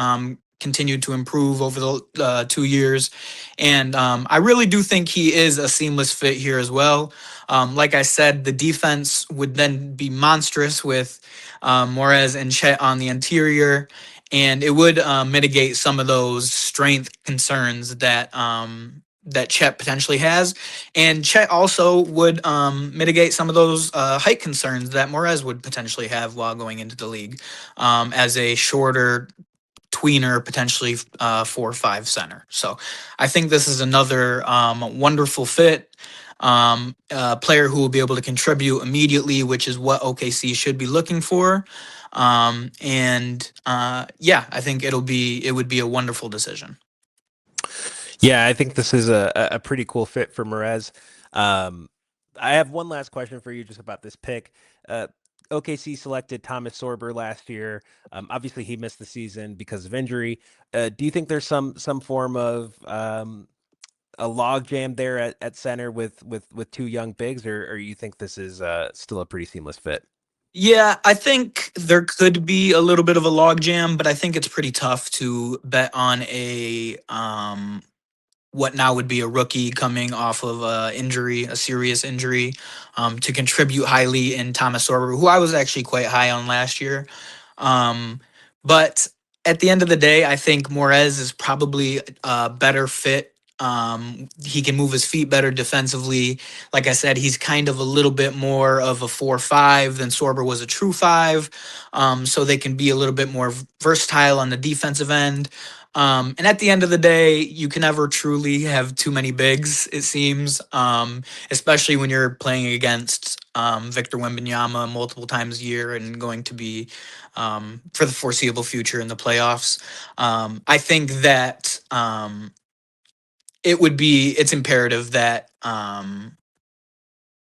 continued to improve over the 2 years. And I really do think he is a seamless fit here as well. Like I said, the defense would then be monstrous with Morez and Chet on the interior, and it would mitigate some of those strength concerns that Chet potentially has, and Chet also would mitigate some of those height concerns that Morez would potentially have while going into the league as a shorter tweener, potentially 4-5 center. So I think this is another wonderful fit. A player who will be able to contribute immediately, which is what OKC should be looking for. Yeah, I think it would be a wonderful decision. Yeah, I think this is a pretty cool fit for Morez. I have one last question for you just about this pick. OKC selected Thomas Sorber last year. Obviously, he missed the season because of injury. Do you think there's some form of a log jam there at center with two young bigs, or you think this is still a pretty seamless fit? Yeah, I think there could be a little bit of a logjam, but I think it's pretty tough to bet on a what now would be a rookie coming off of a serious injury, to contribute highly in Thomas Sorber, who I was actually quite high on last year. Um, but at the end of the day, I think Morez is probably a better fit. He can move his feet better defensively. Like I said, he's kind of a little bit more of a 4-5 than Sorber was a true five. So they can be a little bit more versatile on the defensive end. And at the end of the day, you can never truly have too many bigs, it seems, especially when you're playing against Victor Wembanyama multiple times a year and going to be for the foreseeable future in the playoffs. I think that it's imperative that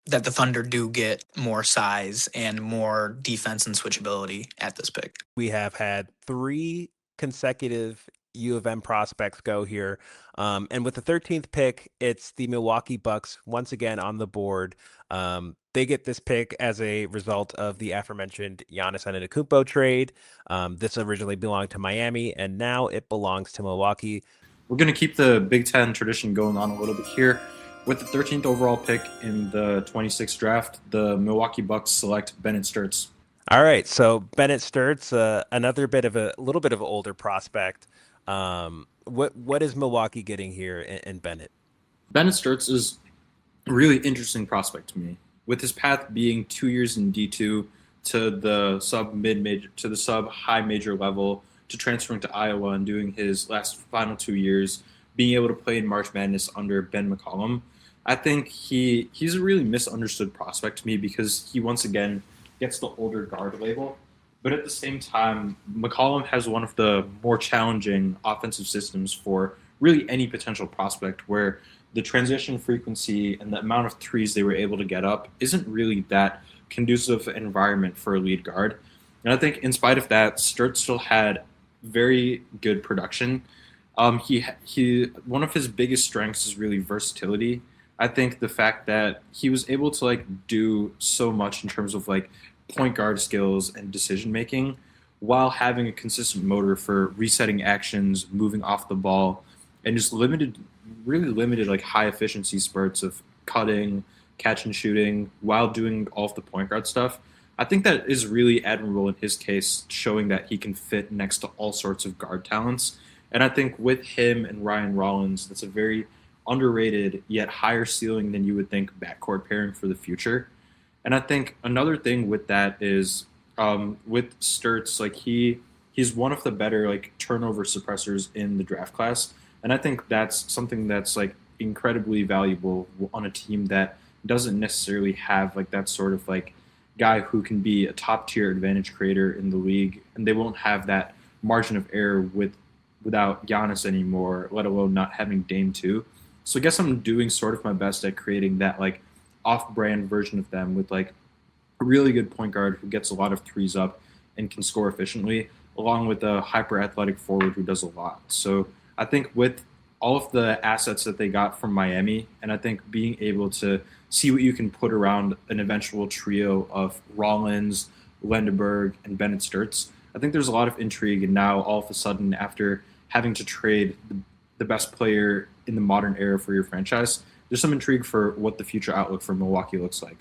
that the Thunder do get more size and more defense and switchability at this pick. We have had 3 consecutive U of M prospects go here. And with the 13th pick, it's the Milwaukee Bucks once again on the board. They get this pick as a result of the aforementioned Giannis Antetokounmpo trade. This originally belonged to Miami, and now it belongs to Milwaukee. We're going to keep the Big Ten tradition going on a little bit here. With the 13th overall pick in the 26th draft, the Milwaukee Bucks select Bennett Sturts. All right, so Bennett Sturts, another little bit of an older prospect. What is Milwaukee getting here in Bennett? Bennett Sturts is a really interesting prospect to me, with his path being 2 years in D2 to the sub high major level, to transferring to Iowa and doing his final 2 years, being able to play in March Madness under Ben McCollum. I think he's a really misunderstood prospect to me because he once again gets the older guard label. But at the same time, McCollum has one of the more challenging offensive systems for really any potential prospect, where the transition frequency and the amount of threes they were able to get up isn't really that conducive environment for a lead guard. And I think in spite of that, Sturt still had very good production. He one of his biggest strengths is really versatility. I think the fact that he was able to do so much in terms of point guard skills and decision making, while having a consistent motor for resetting actions, moving off the ball, and just really limited high efficiency spurts of cutting, catch and shooting while doing all of the point guard stuff. I think that is really admirable in his case, showing that he can fit next to all sorts of guard talents. And I think with him and Ryan Rollins, that's a very underrated yet higher ceiling than you would think backcourt pairing for the future. And I think another thing with that is with Sturts, he's one of the better turnover suppressors in the draft class. And I think that's something that's incredibly valuable on a team that doesn't necessarily have like that sort of like guy who can be a top tier advantage creator in the league, and they won't have that margin of error without Giannis anymore, let alone not having Dame too. So I guess I'm doing sort of my best at creating that like off-brand version of them with like a really good point guard who gets a lot of threes up and can score efficiently, along with a hyper athletic forward who does a lot. So I think with all of the assets that they got from Miami, and I think being able to see what you can put around an eventual trio of Rollins, Lendeberg, and Bennett Sturts, I think there's a lot of intrigue. And now all of a sudden, after having to trade the best player in the modern era for your franchise, there's some intrigue for what the future outlook for Milwaukee looks like.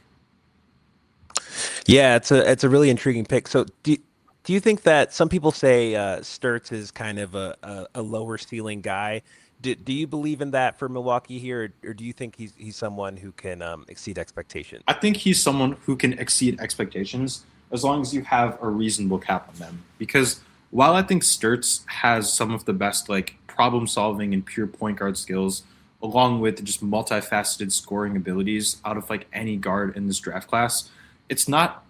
Yeah, it's a really intriguing pick. So do you think that some people say Sturts is kind of a lower ceiling guy? Do you believe in that for Milwaukee here, or do you think he's someone who can exceed expectations? I think he's someone who can exceed expectations as long as you have a reasonable cap on them. Because while I think Sturts has some of the best like problem solving and pure point guard skills, along with just multifaceted scoring abilities out of like any guard in this draft class, it's not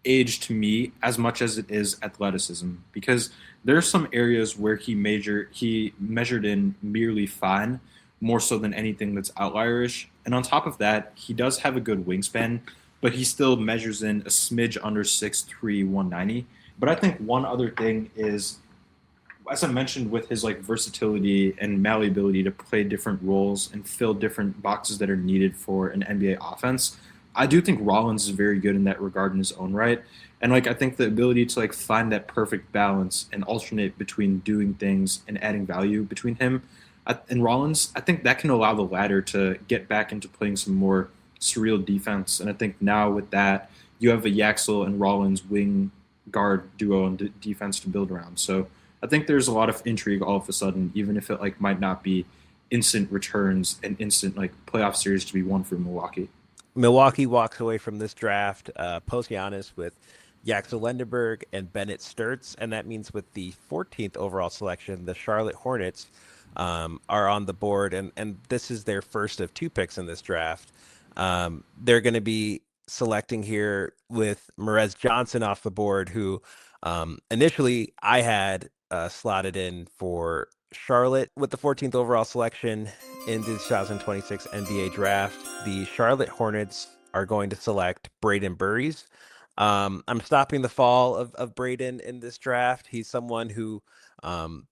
age to me as much as it is athleticism. Because there are some areas where he measured in merely fine, more so than anything that's outlierish. And on top of that, he does have a good wingspan, but he still measures in a smidge under 6'3", 190. But I think one other thing is, as I mentioned, with his like versatility and malleability to play different roles and fill different boxes that are needed for an NBA offense, I do think Rollins is very good in that regard in his own right. And like I think the ability to like find that perfect balance and alternate between doing things and adding value between him and Rollins, I think that can allow the latter to get back into playing some more surreal defense. And I think now with that, you have a Yaxel and Rollins wing guard duo and defense to build around. So I think there's a lot of intrigue all of a sudden, even if it like might not be instant returns and instant like playoff series to be won for Milwaukee. Milwaukee walks away from this draft post Giannis with Yaxel Lendeberg and Bennett Sturts, and that means with the 14th overall selection, the Charlotte Hornets are on the board, and this is their first of two picks in this draft. They're going to be selecting here with Merez Johnson off the board, who initially I had slotted in for Charlotte with the 14th overall selection in the 2026 NBA draft. The Charlotte Hornets are going to select Braden Burries. I'm stopping the fall of Braden in this draft. He's someone who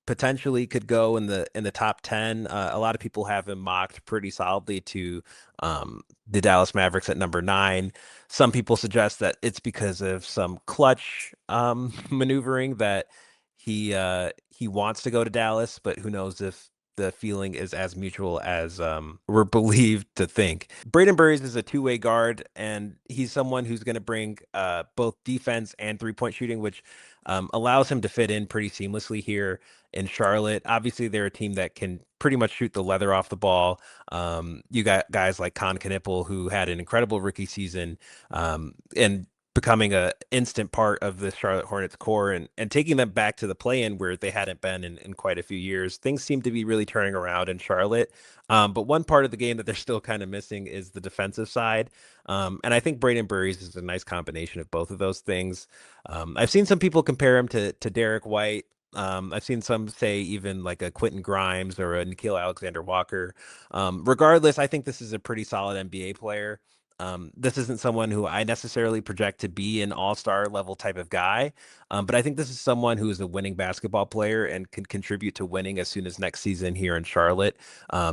potentially could go in the top 10. A lot of people have him mocked pretty solidly to the Dallas Mavericks at number 9. Some people suggest that it's because of some clutch maneuvering that he wants to go to Dallas, but who knows if the feeling is as mutual as we're believed to think. Braden Burries is a two-way guard, and he's someone who's going to bring both defense and three-point shooting, which allows him to fit in pretty seamlessly here in Charlotte. Obviously, they're a team that can pretty much shoot the leather off the ball. You got guys like Con Knipple, who had an incredible rookie season, and becoming a instant part of the Charlotte Hornets core and taking them back to the play-in where they hadn't been in quite a few years. Things seem to be really turning around in Charlotte. But one part of the game that they're still kind of missing is the defensive side. And I think Braden Burries is a nice combination of both of those things. I've seen some people compare him to Derek White. I've seen some say even like a Quentin Grimes or a Nikhil Alexander Walker. Regardless, I think this is a pretty solid NBA player. This isn't someone who I necessarily project to be an all-star level type of guy, but I think this is someone who is a winning basketball player and can contribute to winning as soon as next season here in Charlotte.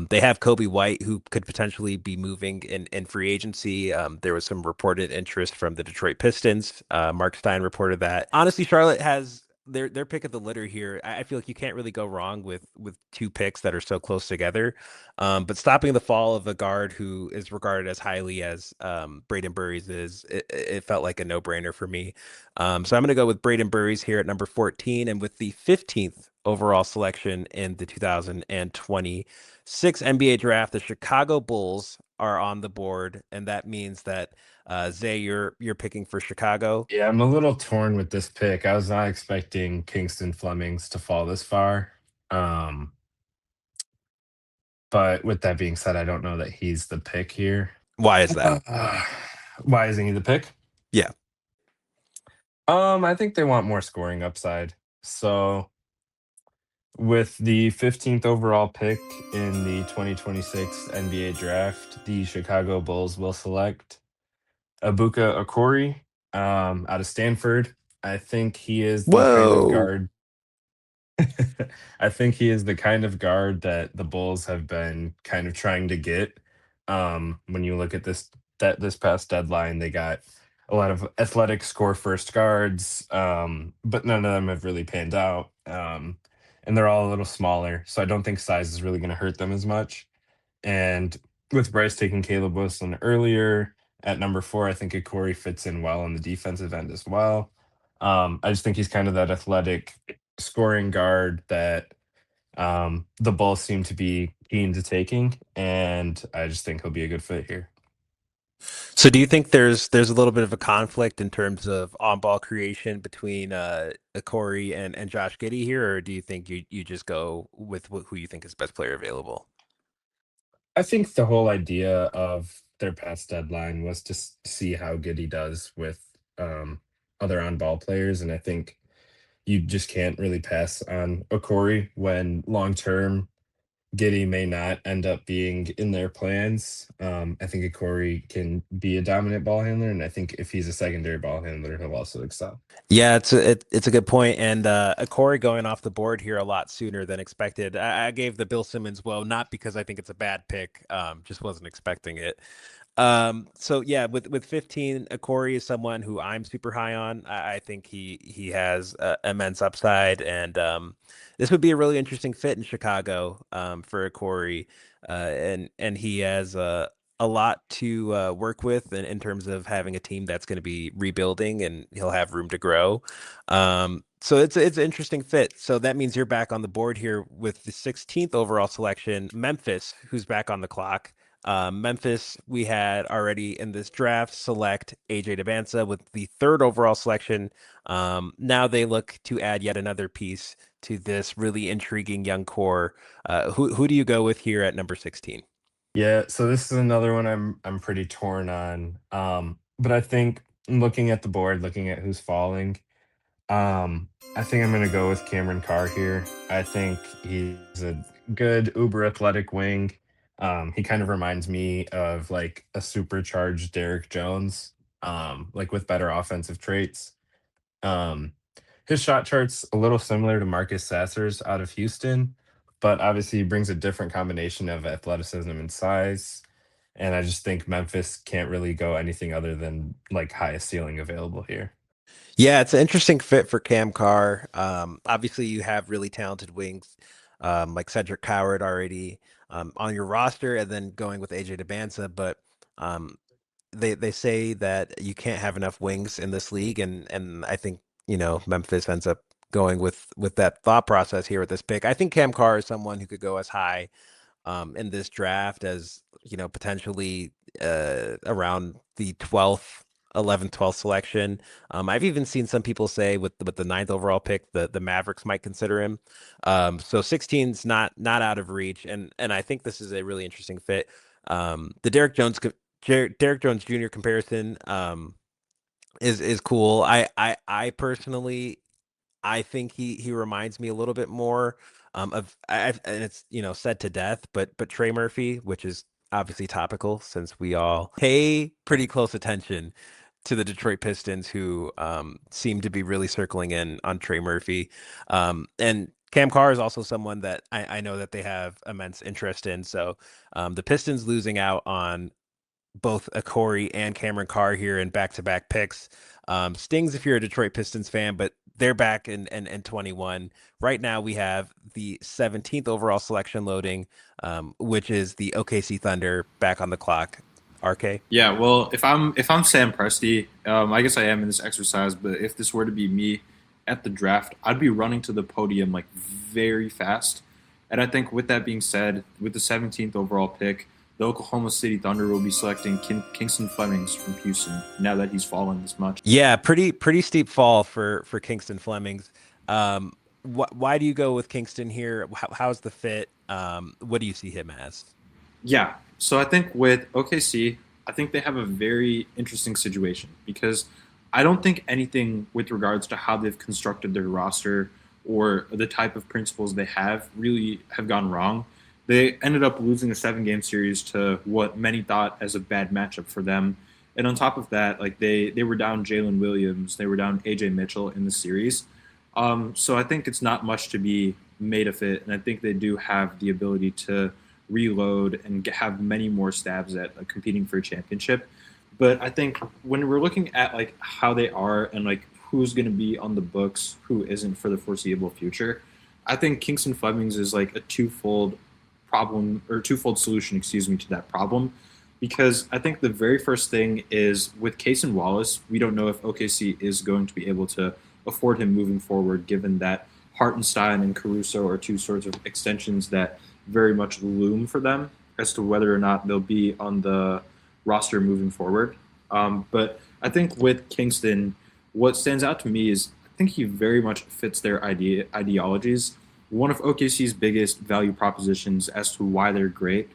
They have Kobe White, who could potentially be moving in free agency. There was some reported interest from the Detroit Pistons. Mark Stein reported that. Honestly, Charlotte has their pick of the litter here. I feel like you can't really go wrong with two picks that are so close together. But stopping the fall of a guard who is regarded as highly as Braden Burries is, it felt like a no-brainer for me. So I'm going to go with Braden Burries here at number 14, and with the 15th overall selection in the 2026 NBA draft, the Chicago Bulls are on the board, and that means that Zay, you're picking for Chicago. Yeah, I'm a little torn with this pick. I was not expecting Kingston Flemings to fall this far. Um, but with that being said, I don't know that he's the pick here. Why is that? Uh, why isn't he the pick? Yeah. I think they want more scoring upside. So with the 15th overall pick in the 2026 NBA draft, the Chicago Bulls will select Abuka Okori out of Stanford. I think he is the kind of Whoa. guard I think he is the kind of guard that the Bulls have been kind of trying to get. When you look at this past deadline, they got a lot of athletic score first guards, but none of them have really panned out. And they're all a little smaller, so I don't think size is really going to hurt them as much. And with Bryce taking Caleb Wilson earlier at number 4, I think Corey fits in well on the defensive end as well. I just think he's kind of that athletic scoring guard that the Bulls seem to be keen to taking, and I just think he'll be a good fit here. So do you think there's a little bit of a conflict in terms of on-ball creation between Corey and Josh Giddey here, or do you think you just go with who you think is best player available? I think the whole idea of their past deadline was to see how good he does with other on-ball players, and I think you just can't really pass on Okori when long term Giddy may not end up being in their plans. I think Okori can be a dominant ball handler, and I think if he's a secondary ball handler, he'll also excel. Yeah, it's a good point, and Corey going off the board here a lot sooner than expected. I gave the Bill Simmons woe not because I think it's a bad pick, just wasn't expecting it. So yeah, with 15, Corey is someone who I'm super high on. I think he has immense upside, and this would be a really interesting fit in Chicago for Corey, and he has a lot to work with in terms of having a team that's going to be rebuilding, and he'll have room to grow. So it's an interesting fit. So that means you're back on the board here with the 16th overall selection, Memphis, who's back on the clock. Memphis, we had already in this draft select AJ Debinsa with the third overall selection. Now they look to add yet another piece to this really intriguing young core. Who do you go with here at number 16? Yeah, so this is another one I'm pretty torn on. But I think looking at the board, looking at who's falling, I think I'm gonna go with Cameron Carr here. I think he's a good uber athletic wing. He kind of reminds me of like a supercharged Derrick Jones, like with better offensive traits. Um, his shot chart's a little similar to Marcus Sasser's out of Houston, but obviously he brings a different combination of athleticism and size. And I just think Memphis can't really go anything other than like highest ceiling available here. Yeah, it's an interesting fit for Cam Carr. Obviously, you have really talented wings like Cedric Coward already on your roster, and then going with AJ Debinsa. But um, they say that you can't have enough wings in this league, and I think Memphis ends up going with that thought process here with this pick. I think Cam Carr is someone who could go as high in this draft as potentially around the 12th 11th 12th selection. I've even seen some people say with the ninth overall pick the Mavericks might consider him. So 16's not out of reach, and I think this is a really interesting fit. The Derek Jones Jr. comparison is cool. I personally I think he reminds me a little bit more and it's said to death, but Trey Murphy, which is obviously topical since we all pay pretty close attention to the Detroit Pistons, who seem to be really circling in on Trey Murphy. And Cam Carr is also someone that I know that they have immense interest in. So the Pistons losing out on both a Corey and Cameron Carr here in back-to-back picks. Stings if you're a Detroit Pistons fan, but they're back in 21. Right now we have the 17th overall selection loading, which is the OKC Thunder back on the clock. RK? Yeah, well, if I'm Sam Presti, I guess I am in this exercise. But if this were to be me at the draft, I'd be running to the podium like very fast. And I think with that being said, with the 17th overall pick, the Oklahoma City Thunder will be selecting Kingston Flemings from Houston. Now that he's fallen this much, Yeah, pretty steep fall for Kingston Flemings. Why do you go with Kingston here? How's the fit? What do you see him as? yeah. So I think with OKC, I think they have a very interesting situation because I don't think anything with regards to how they've constructed their roster or the type of principles they have really have gone wrong. They ended up losing a 7 game series to what many thought as a bad matchup for them. And on top of that, like they were down Jalen Williams, they were down AJ Mitchell in the series. So I think it's not much to be made of it, and I think they do have the ability to reload and have many more stabs at competing for a championship. But I think when we're looking at like how they are and like who's going to be on the books, who isn't for the foreseeable future, I think Kingston Flemings is like a twofold solution, excuse me, to that problem. Because I think the very first thing is with Cason Wallace, we don't know if OKC is going to be able to afford him moving forward, given that Hartenstein and Caruso are two sorts of extensions that very much loom for them as to whether or not they'll be on the roster moving forward. But I think with Kingston, what stands out to me is I think he very much fits their ideologies. One of OKC's biggest value propositions as to why they're great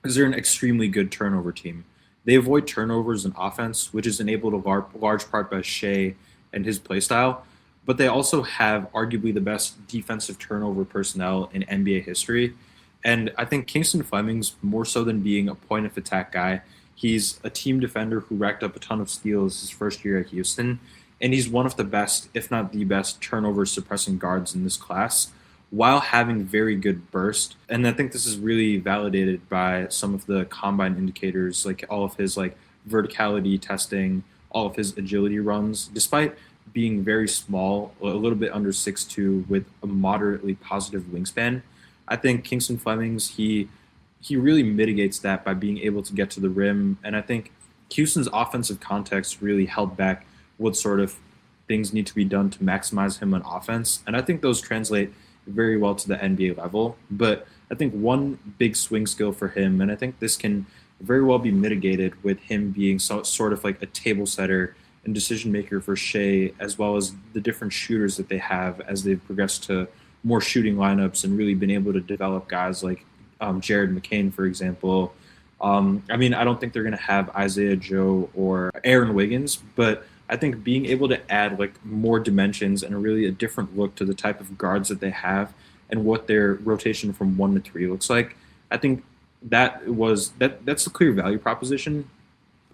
is they're an extremely good turnover team. They avoid turnovers in offense, which is enabled a large part by Shea and his playstyle, but they also have arguably the best defensive turnover personnel in NBA history. And I think Kingston Flemings, more so than being a point of attack guy, he's a team defender who racked up a ton of steals his first year at Houston. And he's one of the best, if not the best, turnover suppressing guards in this class while having very good burst. And I think this is really validated by some of the combine indicators, like all of his like verticality testing, all of his agility runs, despite being very small, a little bit under 6'2", with a moderately positive wingspan. I think Kingston Flemings, he really mitigates that by being able to get to the rim. And I think Houston's offensive context really held back what sort of things need to be done to maximize him on offense. And I think those translate very well to the NBA level. But I think one big swing skill for him, and I think this can very well be mitigated with him being sort of like a table setter and decision maker for Shea, as well as the different shooters that they have as they've progressed to more shooting lineups and really been able to develop guys like Jared McCain, for example. I mean, I don't think they're going to have Isaiah Joe or Aaron Wiggins, but I think being able to add like more dimensions and really a different look to the type of guards that they have and what their rotation from 1 to 3 looks like, I think that's a clear value proposition.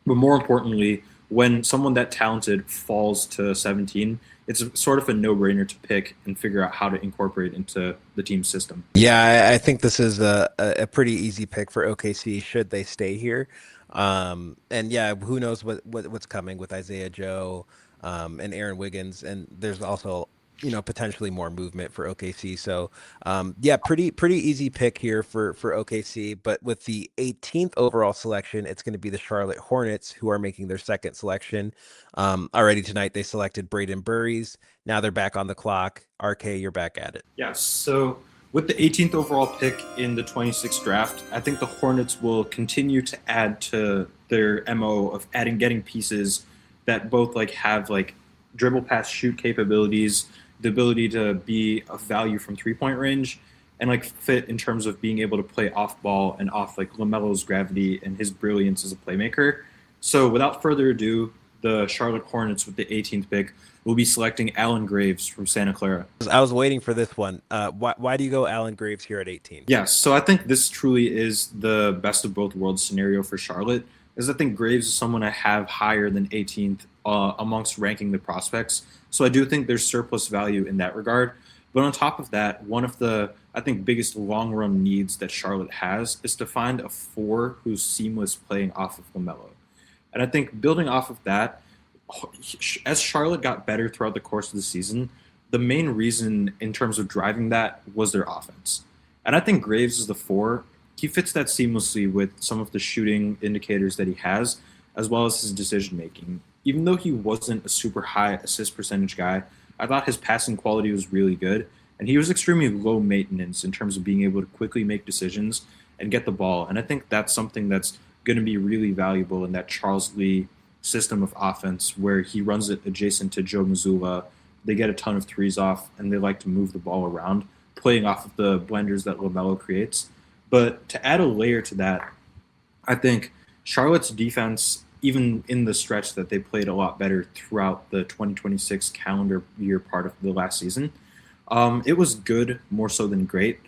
But more importantly, when someone that talented falls to 17, it's sort of a no-brainer to pick and figure out how to incorporate into the team's system. Yeah, I think this is a pretty easy pick for OKC should they stay here. And yeah, who knows what's coming with Isaiah Joe and Aaron Wiggins, and there's also potentially more movement for OKC. So yeah, pretty easy pick here for OKC. But with the 18th overall selection, it's going to be the Charlotte Hornets who are making their second selection. Already tonight they selected Braden Burries. Now they're back on the clock. RK, you're back at it. Yes. So with the 18th overall pick in the 26th draft, I think the Hornets will continue to add to their MO of getting pieces that both like have like dribble pass shoot capabilities, the ability to be of value from 3-point range, and like fit in terms of being able to play off ball and off like LaMelo's gravity and his brilliance as a playmaker. So without further ado, the Charlotte Hornets with the 18th pick will be selecting Alan Graves from Santa Clara. I was waiting for this one. Why do you go Alan Graves here at 18? Yes, so I think this truly is the best of both worlds scenario for Charlotte, is I think Graves is someone I have higher than 18th amongst ranking the prospects. So I do think there's surplus value in that regard. But on top of that, one of the, I think, biggest long-run needs that Charlotte has is to find a 4 who's seamless playing off of LaMelo. And I think building off of that, as Charlotte got better throughout the course of the season, the main reason in terms of driving that was their offense. And I think Graves is the 4. He fits that seamlessly with some of the shooting indicators that he has, as well as his decision-making. Even though he wasn't a super high assist percentage guy, I thought his passing quality was really good, and he was extremely low maintenance in terms of being able to quickly make decisions and get the ball. And I think that's something that's going to be really valuable in that Charles Lee system of offense where he runs it adjacent to Joe Mazzulla. They get a ton of threes off, and they like to move the ball around, playing off of the blenders that LaMelo creates. But to add a layer to that, I think Charlotte's defense, even in the stretch that they played a lot better throughout the 2026 calendar year part of the last season, it was good more so than great.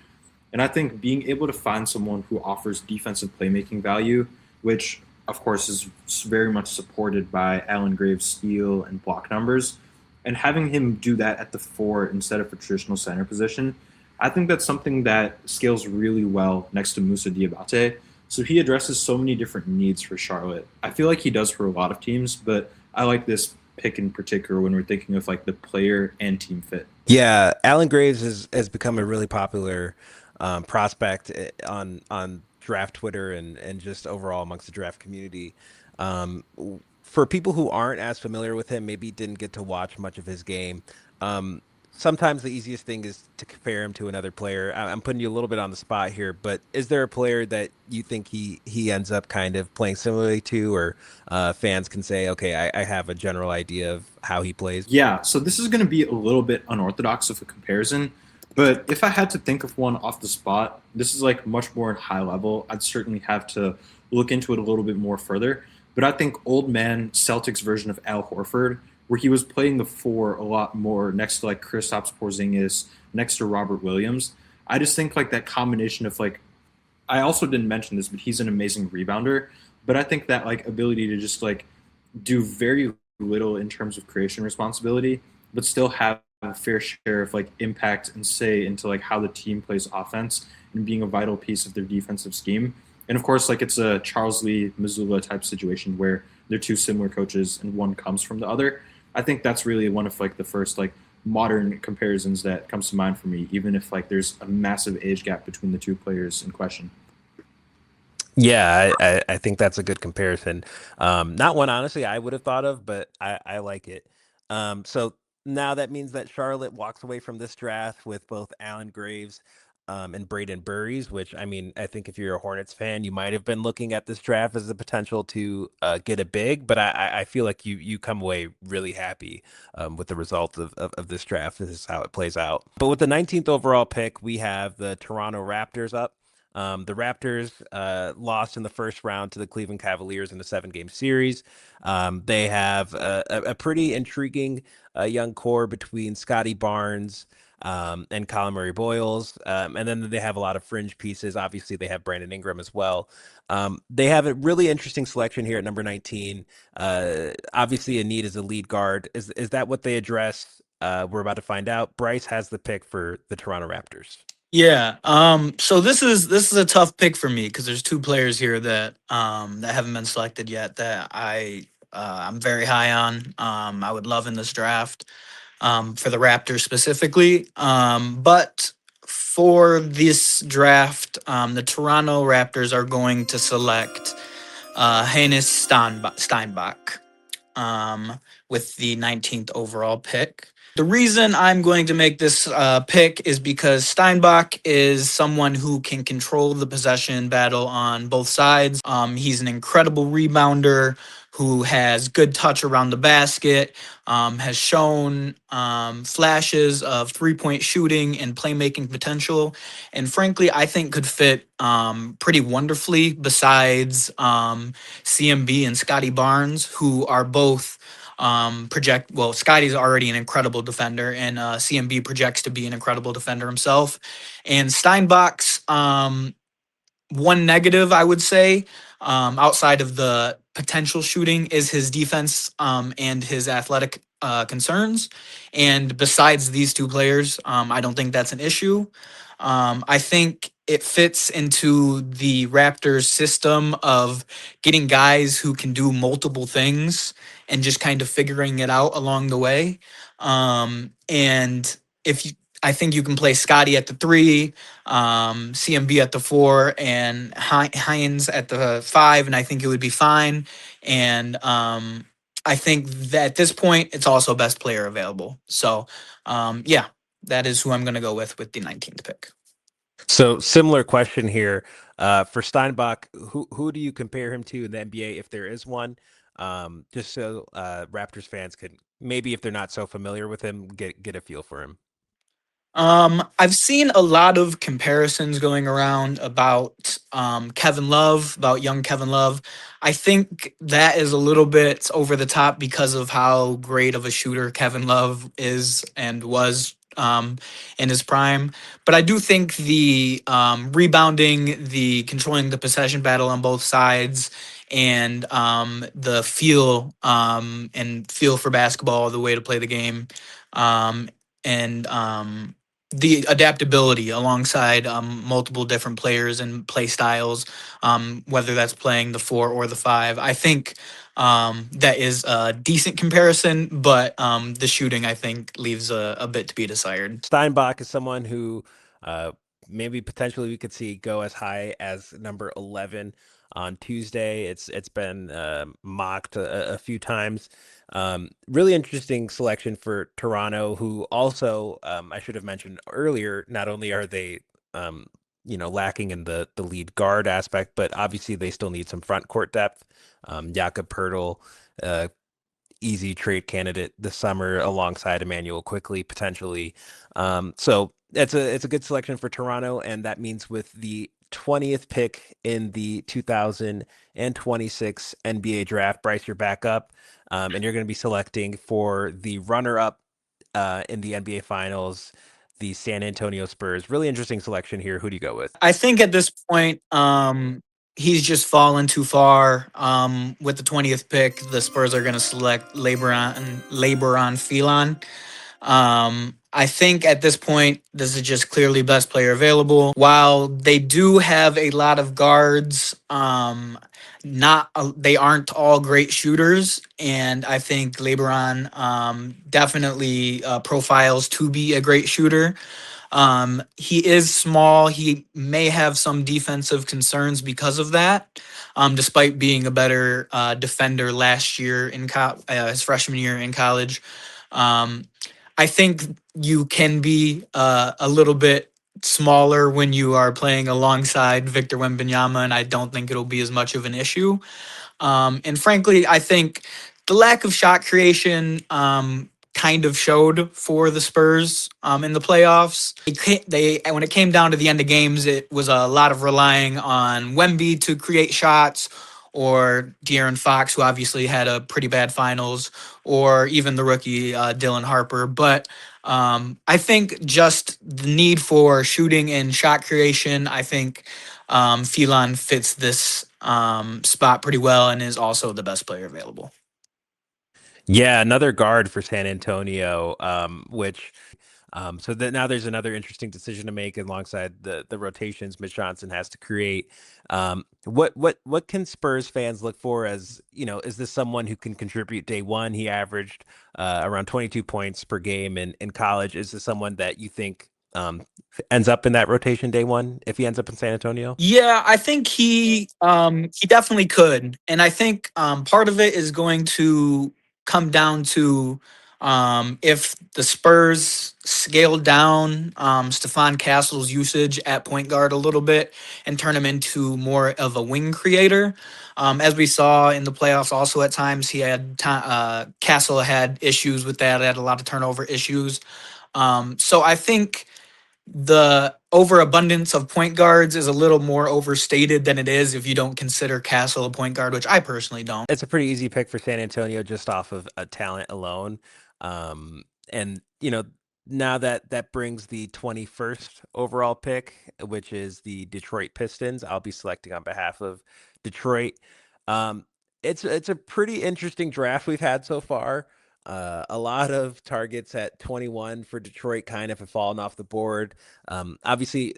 And I think being able to find someone who offers defensive playmaking value, which of course is very much supported by Alan Graves' steal and block numbers, and having him do that at the four instead of a traditional center position, I think that's something that scales really well next to Musa Diabate. So he addresses so many different needs for Charlotte. I feel like he does for a lot of teams, but I like this pick in particular when we're thinking of like the player and team fit. Yeah, Alan Graves has become a really popular prospect on draft Twitter and just overall amongst the draft community. For people who aren't as familiar with him, maybe didn't get to watch much of his game. Um, Sometimes the easiest thing is to compare him to another player. I'm putting you a little bit on the spot here, but is there a player that you think he ends up kind of playing similarly to, or fans can say, okay, I have a general idea of how he plays? Yeah, so this is going to be a little bit unorthodox of a comparison, but if I had to think of one off the spot, this is like much more high level. I'd certainly have to look into it a little bit more further. But I think old man Celtics version of Al Horford, where he was playing the four a lot more next to like Kristaps Porzingis, next to Robert Williams. I just think like that combination of like I also didn't mention this, but he's an amazing rebounder. But I think that like ability to just like do very little in terms of creation responsibility, but still have a fair share of like impact and say into like how the team plays offense and being a vital piece of their defensive scheme. And of course, like it's a Charles Lee Missoula type situation where they're two similar coaches and one comes from the other. I think that's really one of like the first like modern comparisons that comes to mind for me, even if like there's a massive age gap between the two players in question. Yeah, I think that's a good comparison. Not one honestly I would have thought of, but I like it. So now that means that Charlotte walks away from this draft with both Alan Graves and Braden Burries, which I mean, I think if you're a Hornets fan, you might have been looking at this draft as the potential to get a big, but I feel like you come away really happy with the result of this draft. This is how it plays out. But with the 19th overall pick, we have the Toronto Raptors up. The Raptors lost in the first round to the Cleveland Cavaliers in a 7-game series. They have a pretty intriguing young core between Scotty Barnes and Colin Murray Boyles. And then they have a lot of fringe pieces. Obviously, they have Brandon Ingram as well. They have a really interesting selection here at number 19. Obviously, a need is a lead guard. Is that what they address? We're about to find out. Bryce has the pick for the Toronto Raptors. Yeah. So this is a tough pick for me because there's two players here that haven't been selected yet that I'm very high on. I would love in this draft. For the Raptors specifically. But for this draft, the Toronto Raptors are going to select Hannes Steinbach with the 19th overall pick. The reason I'm going to make this pick is because Steinbach is someone who can control the possession battle on both sides. He's an incredible rebounder who has good touch around the basket, has shown flashes of 3-point shooting and playmaking potential, and frankly, I think could fit pretty wonderfully besides CMB and Scotty Barnes, who are both project well Scotty's already an incredible defender and CMB projects to be an incredible defender himself, and Steinbach's one negative I would say, outside of the potential shooting, is his defense and his athletic concerns, and besides these two players, I don't think that's an issue. I think it fits into the Raptors system of getting guys who can do multiple things and just kind of figuring it out along the way. And if you, I think you can play Scotty at the three, CMB at the four, and Hines at the five, and I think it would be fine. And I think that at this point, it's also best player available. So, yeah, that is who I'm going to go with the 19th pick. So similar question here for Steinbach. Who do you compare him to in the NBA if there is one? Just so Raptors fans could maybe, if they're not so familiar with him, get a feel for him. I've seen a lot of comparisons going around about Kevin Love, about young Kevin Love. I think that is a little bit over the top because of how great of a shooter Kevin Love is and was in his prime. But I do think the rebounding, the controlling the possession battle on both sides, and the feel and feel for basketball, the way to play the game, and the adaptability alongside multiple different players and play styles, whether that's playing the 4 or the 5. I think that is a decent comparison, but the shooting, I think, leaves a bit to be desired. Steinbach is someone who uh, maybe potentially we could see go as high as number 11 on Tuesday. It's been mocked a few times. Really interesting selection for Toronto, who also I should have mentioned earlier. Not only are they lacking in the lead guard aspect, but obviously they still need some front court depth. Jakob Pertl, uh, easy trade candidate this summer alongside Emmanuel Quickly potentially. So it's a good selection for Toronto, and that means with the 20th pick in the 2026 NBA draft, Bryce, you're back up, and you're going to be selecting for the runner-up in the NBA Finals, the San Antonio Spurs. Really interesting selection here. Who do you go with? I think at this point, he's just fallen too far. With the 20th pick, the Spurs are going to select LeBron Phelan. I think at this point, this is just clearly best player available. While they do have a lot of guards, not they aren't all great shooters, and I think LeBron definitely profiles to be a great shooter. He is small. He may have some defensive concerns because of that, despite being a better defender last year his freshman year in college. Um, I think you can be a little bit smaller when you are playing alongside Victor Wembanyama, and I don't think it'll be as much of an issue. And frankly, I think the lack of shot creation kind of showed for the Spurs in the playoffs. When it came down to the end of games, it was a lot of relying on Wemby to create shots, or De'Aaron Fox, who obviously had a pretty bad finals, or even the rookie Dylan Harper. But I think just the need for shooting and shot creation, I think Phelan fits this spot pretty well and is also the best player available. Yeah, another guard for San Antonio, which so that now there's another interesting decision to make alongside the rotations Mitch Johnson has to create. What can Spurs fans look for as, is this someone who can contribute day one? He averaged around 22 points per game in college. Is this someone that you think ends up in that rotation day one if he ends up in San Antonio? Yeah, I think he definitely could, and I think part of it is going to come down to if the Spurs scale down Stephon Castle's usage at point guard a little bit and turn him into more of a wing creator. As we saw in the playoffs, also at times Castle had issues with that. Had a lot of turnover issues. So I think the overabundance of point guards is a little more overstated than it is if you don't consider Castle a point guard, which I personally don't. It's a pretty easy pick for San Antonio just off of a talent alone. And now that brings the 21st overall pick, which is the Detroit Pistons. I'll be selecting on behalf of Detroit. Um, it's a pretty interesting draft we've had so far. A lot of targets at 21 for Detroit kind of have fallen off the board. Obviously,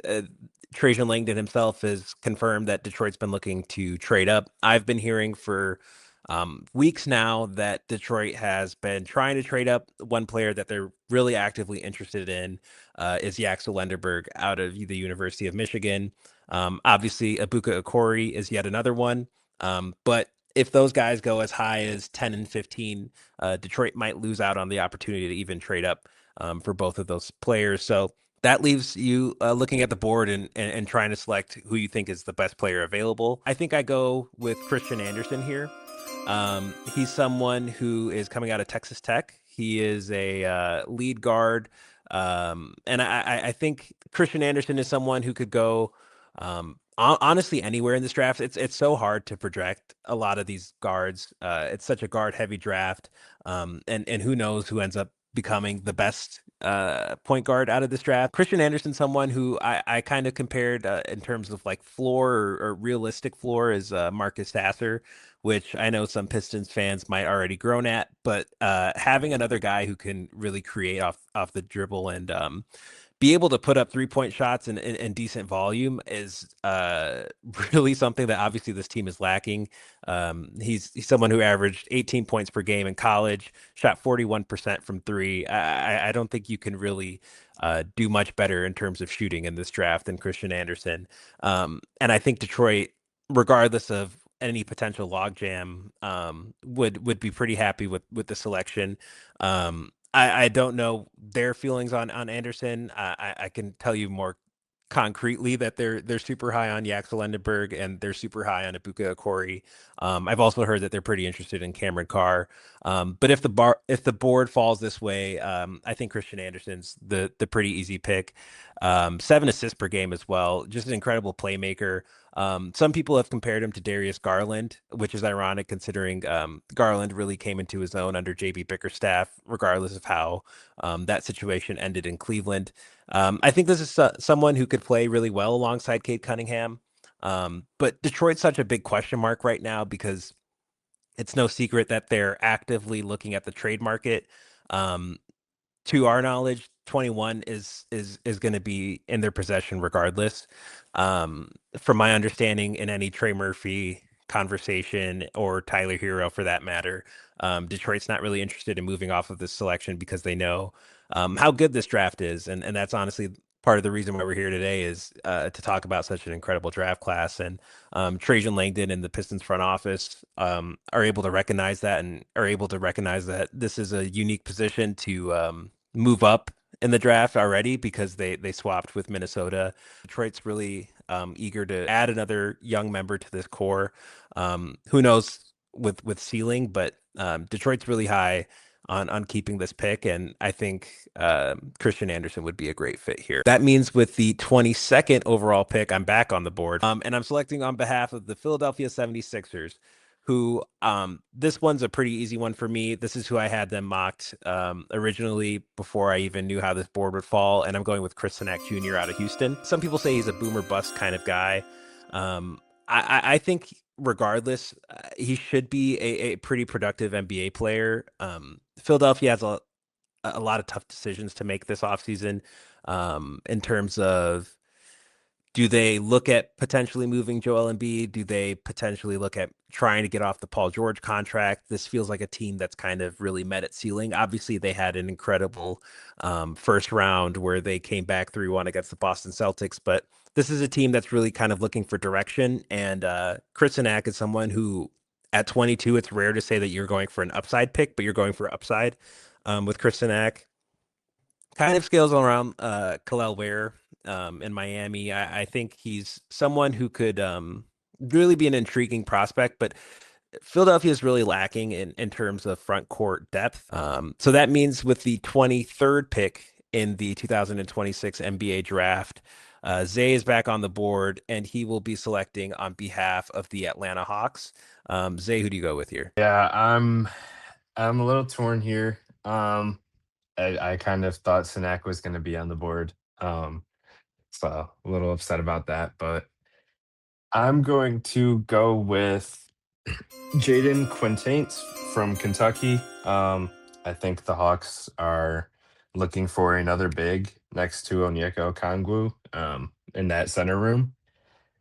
Trajan Langdon himself has confirmed that Detroit's been looking to trade up. I've been hearing for weeks now that Detroit has been trying to trade up. One player that they're really actively interested in is Yaxel Lenderberg out of the University of Michigan. Obviously, Ibuka Okori is yet another one. But if those guys go as high as 10 and 15, Detroit might lose out on the opportunity to even trade up for both of those players. So that leaves you looking at the board and trying to select who you think is the best player available. I think I go with Christian Anderson here. He's someone who is coming out of Texas Tech. He is a lead guard And I think Christian Anderson is someone who could go honestly anywhere in this draft. It's so hard to project a lot of these guards. It's such a guard heavy draft. And who knows who ends up becoming the best point guard out of this draft. Christian Anderson, someone who I kind of compared in terms of like floor or realistic floor is Marcus Sasser, which I know some Pistons fans might already groan at, but having another guy who can really create off the dribble and be able to put up 3-point shots and decent volume is really something that obviously this team is lacking. He's someone who averaged 18 points per game in college, shot 41% from three. I don't think you can really do much better in terms of shooting in this draft than Christian Anderson. And I think Detroit, regardless of any potential logjam, would be pretty happy with the selection. I don't know their feelings on Anderson. I can tell you more concretely that they're super high on Yaxel Lendenberg and they're super high on Ibuka Okori. I've also heard that they're pretty interested in Cameron Carr. But if the board falls this way, I think Christian Anderson's the pretty easy pick. 7 assists per game as well. Just an incredible playmaker. Some people have compared him to Darius Garland, which is ironic considering Garland really came into his own under JB Bickerstaff, regardless of how that situation ended in Cleveland. I think this is someone who could play really well alongside Cade Cunningham. But Detroit's such a big question mark right now because it's no secret that they're actively looking at the trade market. Um, to our knowledge, 21 is going to be in their possession regardless. From my understanding, in any Trey Murphy conversation or Tyler Hero for that matter, Detroit's not really interested in moving off of this selection because they know how good this draft is, and that's honestly part of the reason why we're here today is to talk about such an incredible draft class. And Trajan Langdon and the Pistons front office are able to recognize that and are able to recognize that this is a unique position to move up in the draft already because they swapped with Minnesota. Detroit's really eager to add another young member to this core. Who knows with ceiling, but Detroit's really high on keeping this pick, and I think Christian Anderson would be a great fit here. That means with the 22nd overall pick, I'm back on the board, and I'm selecting on behalf of the Philadelphia 76ers, who this one's a pretty easy one for me. This is who I had them mocked originally before I even knew how this board would fall, and I'm going with Chris Sinak Jr. out of Houston. Some people say he's a boomer bust kind of guy. I think regardless, he should be a pretty productive NBA player. Philadelphia has a lot of tough decisions to make this offseason in terms of do they look at potentially moving Joel Embiid? Do they potentially look at trying to get off the Paul George contract? This feels like a team that's kind of really met its ceiling. Obviously, they had an incredible first round where they came back 3-1 against the Boston Celtics, but this is a team that's really kind of looking for direction. And Chris Sinak is someone who, at 22, it's rare to say that you're going for an upside pick, but you're going for upside with Chris Sinak. Kind of scales around Khalil Ware in Miami. I think he's someone who could really be an intriguing prospect, but Philadelphia is really lacking in terms of front court depth. So that means with the 23rd pick in the 2026 NBA draft, Zay is back on the board, and he will be selecting on behalf of the Atlanta Hawks. Zay, who do you go with here? Yeah, I'm a little torn here. I kind of thought Sinak was going to be on the board, so a little upset about that. But I'm going to go with Jaden Quintains from Kentucky. I think the Hawks are looking for another big next to Onyeka Okongwu in that center room.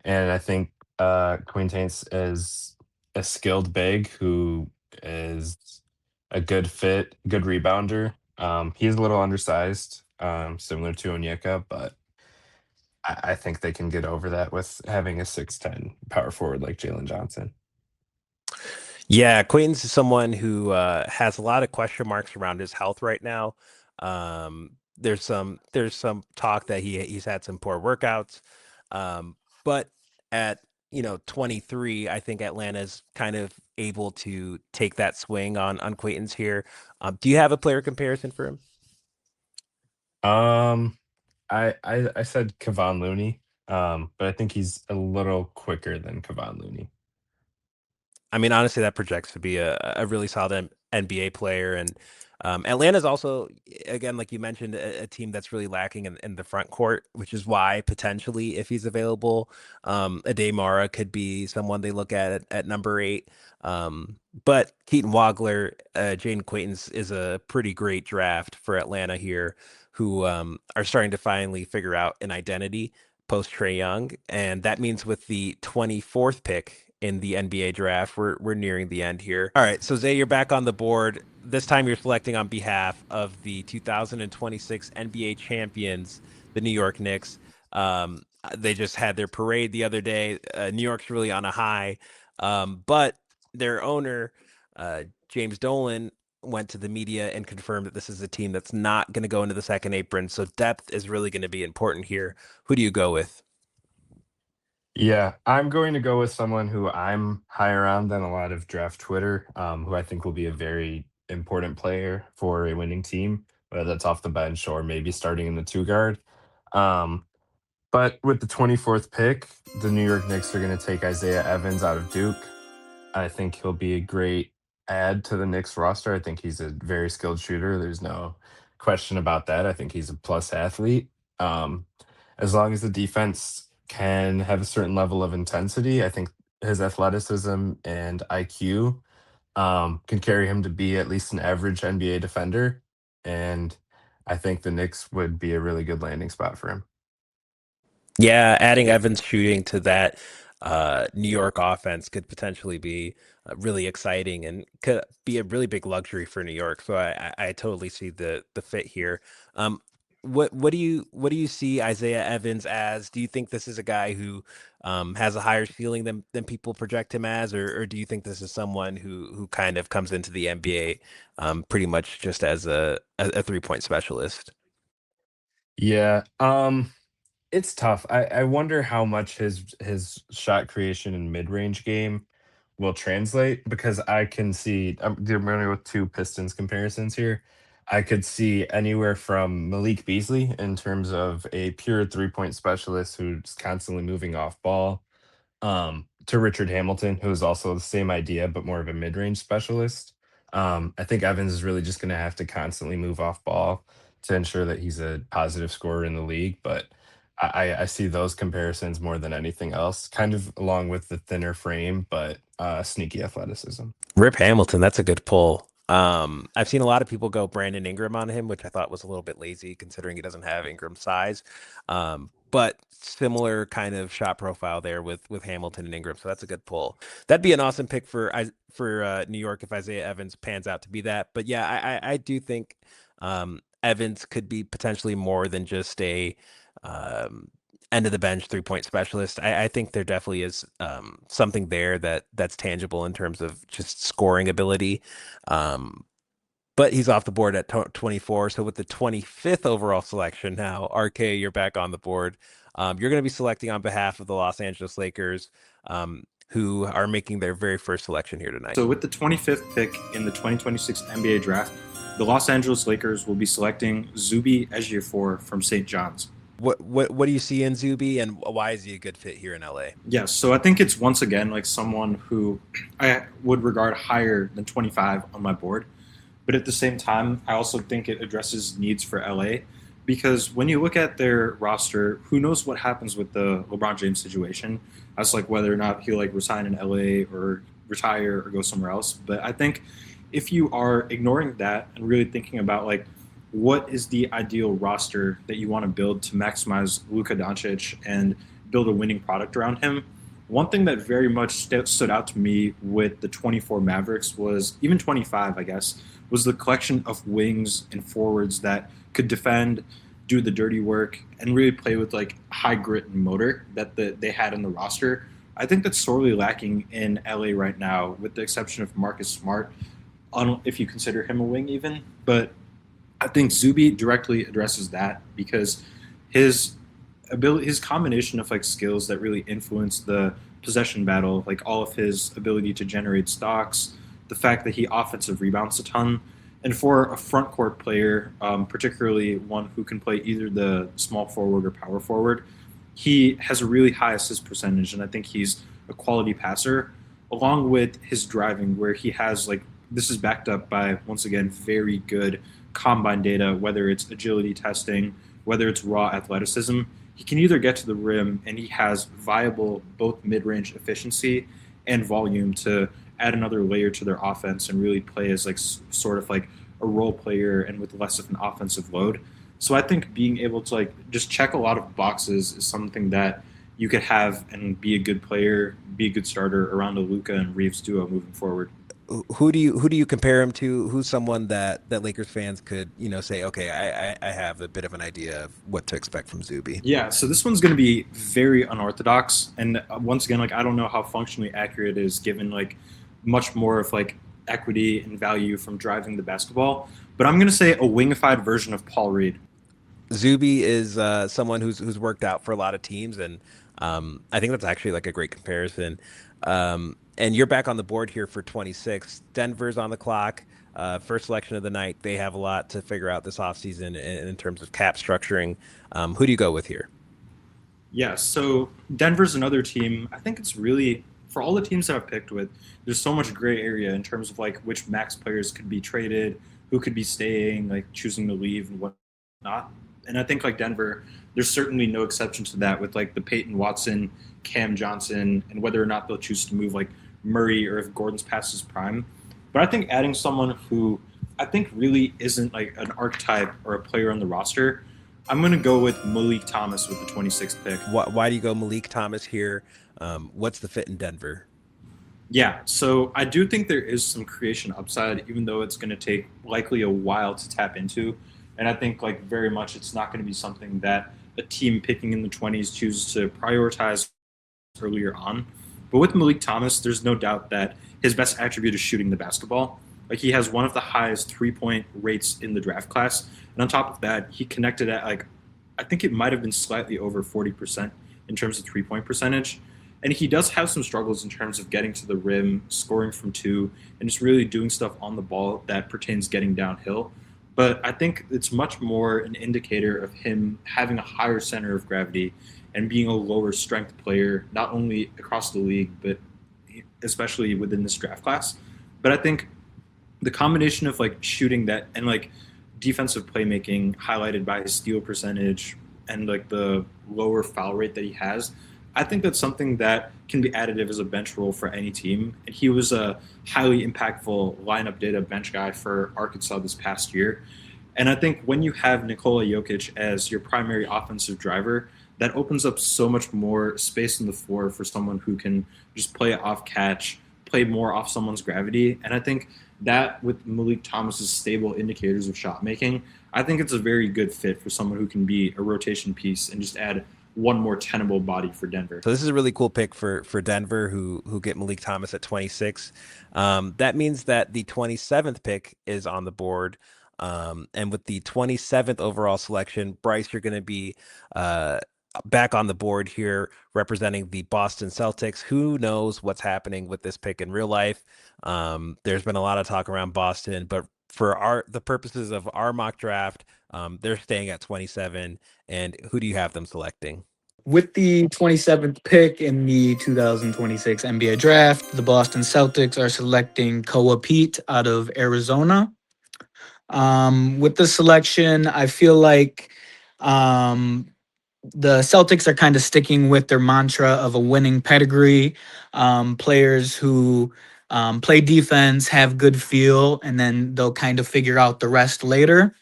And I think Quintains is a skilled big who is a good fit, good rebounder. He's a little undersized, similar to Onyeka, but I think they can get over that with having a 6'10" power forward like Jalen Johnson. Yeah, Quaden's is someone who has a lot of question marks around his health right now. There's some talk that he's had some poor workouts, but at 23, I think Atlanta's kind of able to take that swing on Quaden's here. Do you have a player comparison for him? Um, I said Kevon Looney, but I think he's a little quicker than Kevon Looney. I mean, honestly, that projects to be a really solid NBA player. And Atlanta's also, again, like you mentioned, a team that's really lacking in the front court, which is why potentially, if he's available, Ade Mara could be someone they look at number 8. But Keaton Wagler, Jaden Quaintance is a pretty great draft for Atlanta here, who are starting to finally figure out an identity post Trey Young, and that means with the 24th pick in the NBA draft, we're nearing the end here. All right, so Zay, you're back on the board. This time you're selecting on behalf of the 2026 NBA champions, the New York Knicks. They just had their parade the other day. New York's really on a high, but their owner, James Dolan, went to the media and confirmed that this is a team that's not going to go into the second apron. So depth is really going to be important here. Who do you go with? Yeah, I'm going to go with someone who I'm higher on than a lot of draft Twitter, who I think will be a very important player for a winning team, whether that's off the bench or maybe starting in the two guard. Um, but with the 24th pick, the New York Knicks are going to take Isaiah Evans out of Duke. I think he'll be a great add to the Knicks roster. I think he's a very skilled shooter. There's no question about that. I think he's a plus athlete. Um, as long as the defense can have a certain level of intensity, I think his athleticism and IQ can carry him to be at least an average NBA defender. And I think the Knicks would be a really good landing spot for him. Yeah, adding Evans shooting to that New York offense could potentially be really exciting and could be a really big luxury for New York. So I totally see the fit here. Um, what do you see Isaiah Evans as? Do you think this is a guy who has a higher ceiling than people project him as, or do you think this is someone who kind of comes into the NBA pretty much just as a 3-point specialist? Yeah. It's tough. I wonder how much his shot creation and mid-range game will translate because I can see I'm running with two Pistons comparisons here. I could see anywhere from Malik Beasley in terms of a pure three-point specialist who's constantly moving off ball, to Richard Hamilton, who is also the same idea but more of a mid-range specialist. I think Evans is really just going to have to constantly move off ball to ensure that he's a positive scorer in the league. But I see those comparisons more than anything else, kind of along with the thinner frame but sneaky athleticism. Rip Hamilton, that's a good pull. I've seen a lot of people go Brandon Ingram on him, which I thought was a little bit lazy considering he doesn't have Ingram's size. But similar kind of shot profile there with Hamilton and Ingram, so that's a good pull. That'd be an awesome pick for New York if Isaiah Evans pans out to be that. But yeah, I do think Evans could be potentially more than just a um, end of the bench 3-point specialist. I think there definitely is something there that's tangible in terms of just scoring ability. Um, but he's off the board at 24. So with the 25th overall selection now, RK, you're back on the board. You're going to be selecting on behalf of the Los Angeles Lakers, who are making their very first selection here tonight. So with the 25th pick in the 2026 NBA draft, the Los Angeles Lakers will be selecting Zuby Ejiofor from St. John's. What do you see in Zuby, and why is he a good fit here in LA? Yes, so I think it's once again like someone who I would regard higher than 25 on my board. But at the same time, I also think it addresses needs for LA because when you look at their roster, who knows what happens with the LeBron James situation as like whether or not he'll like resign in LA or retire or go somewhere else. But I think if you are ignoring that and really thinking about like what is the ideal roster that you want to build to maximize Luka Doncic and build a winning product around him, one thing that very much stood out to me with the 24 Mavericks was even 25, I guess, was the collection of wings and forwards that could defend, do the dirty work, and really play with like high grit and motor that they had in the roster. I think that's sorely lacking in LA right now, with the exception of Marcus Smart, if you consider him a wing even. But I think Zuby directly addresses that because his his combination of like skills that really influence the possession battle, like all of his ability to generate stocks, the fact that he offensive rebounds a ton, And for a front court player, particularly one who can play either the small forward or power forward, he has a really high assist percentage, and I think he's a quality passer, along with his driving, where he has like this is backed up by once again very good combine data, whether it's agility testing, whether it's raw athleticism. He can either get to the rim, and he has viable both mid-range efficiency and volume to add another layer to their offense and really play as like sort of like a role player and with less of an offensive load. So I think being able to like just check a lot of boxes is something that you could have and be a good player, be a good starter around a Luca and Reeves duo moving forward. Who do you compare him to? Who's someone that Lakers fans could say, okay, I have a bit of an idea of what to expect from Zuby. Yeah, so this one's going to be very unorthodox, and once again, like I don't know how functionally accurate it is, given like much more of like equity and value from driving the basketball. But I'm going to say a wingified version of Paul Reed. Zuby is someone who's worked out for a lot of teams, and I think that's actually like a great comparison. And you're back on the board here for 26. Denver's on the clock. First selection of the night. They have a lot to figure out this offseason in terms of cap structuring. Who do you go with here? Yeah, so Denver's another team. I think it's really for all the teams that I've picked with. There's so much gray area in terms of like which max players could be traded, who could be staying, like choosing to leave and whatnot. And I think like Denver, there's certainly no exception to that with like the Peyton Watson, Cam Johnson, and whether or not they'll choose to move like Murray or if Gordon's past his prime. But I think adding someone who I think really isn't like an archetype or a player on the roster, I'm going to go with Malik Thomas with the 26th pick. Why do you go Malik Thomas here? What's the fit in Denver? Yeah, so I do think there is some creation upside, even though it's going to take likely a while to tap into. And I think like very much it's not going to be something that a team picking in the 20s chooses to prioritize earlier on. But with Malik Thomas, there's no doubt that his best attribute is shooting the basketball. Like he has one of the highest 3-point rates in the draft class. And on top of that, he connected at like I think it might have been slightly over 40% in terms of 3-point percentage. And he does have some struggles in terms of getting to the rim, scoring from two, and just really doing stuff on the ball that pertains getting downhill. But I think it's much more an indicator of him having a higher center of gravity and being a lower strength player, not only across the league, but especially within this draft class. But I think the combination of like shooting that and like defensive playmaking highlighted by his steal percentage and like the lower foul rate that he has, I think that's something that can be additive as a bench role for any team. And he was a highly impactful lineup data bench guy for Arkansas this past year. And I think when you have Nikola Jokic as your primary offensive driver, that opens up so much more space on the floor for someone who can just play it off catch, play more off someone's gravity. And I think that with Malik Thomas's stable indicators of shot making, I think it's a very good fit for someone who can be a rotation piece and just add one more tenable body for Denver. So this is a really cool pick for Denver, who get Malik Thomas at 26. That means that the 27th pick is on the board. And with the 27th overall selection, Bryce, you're going to be back on the board here representing the Boston Celtics. Who knows what's happening with this pick in real life? There's been a lot of talk around Boston, but for the purposes of our mock draft, they're staying at 27. And who do you have them selecting? With the 27th pick in the 2026 NBA draft, the Boston Celtics are selecting Koa Pete out of Arizona. With the selection, I feel like the Celtics are kind of sticking with their mantra of a winning pedigree, players who play defense, have good feel, and then they'll kind of figure out the rest later.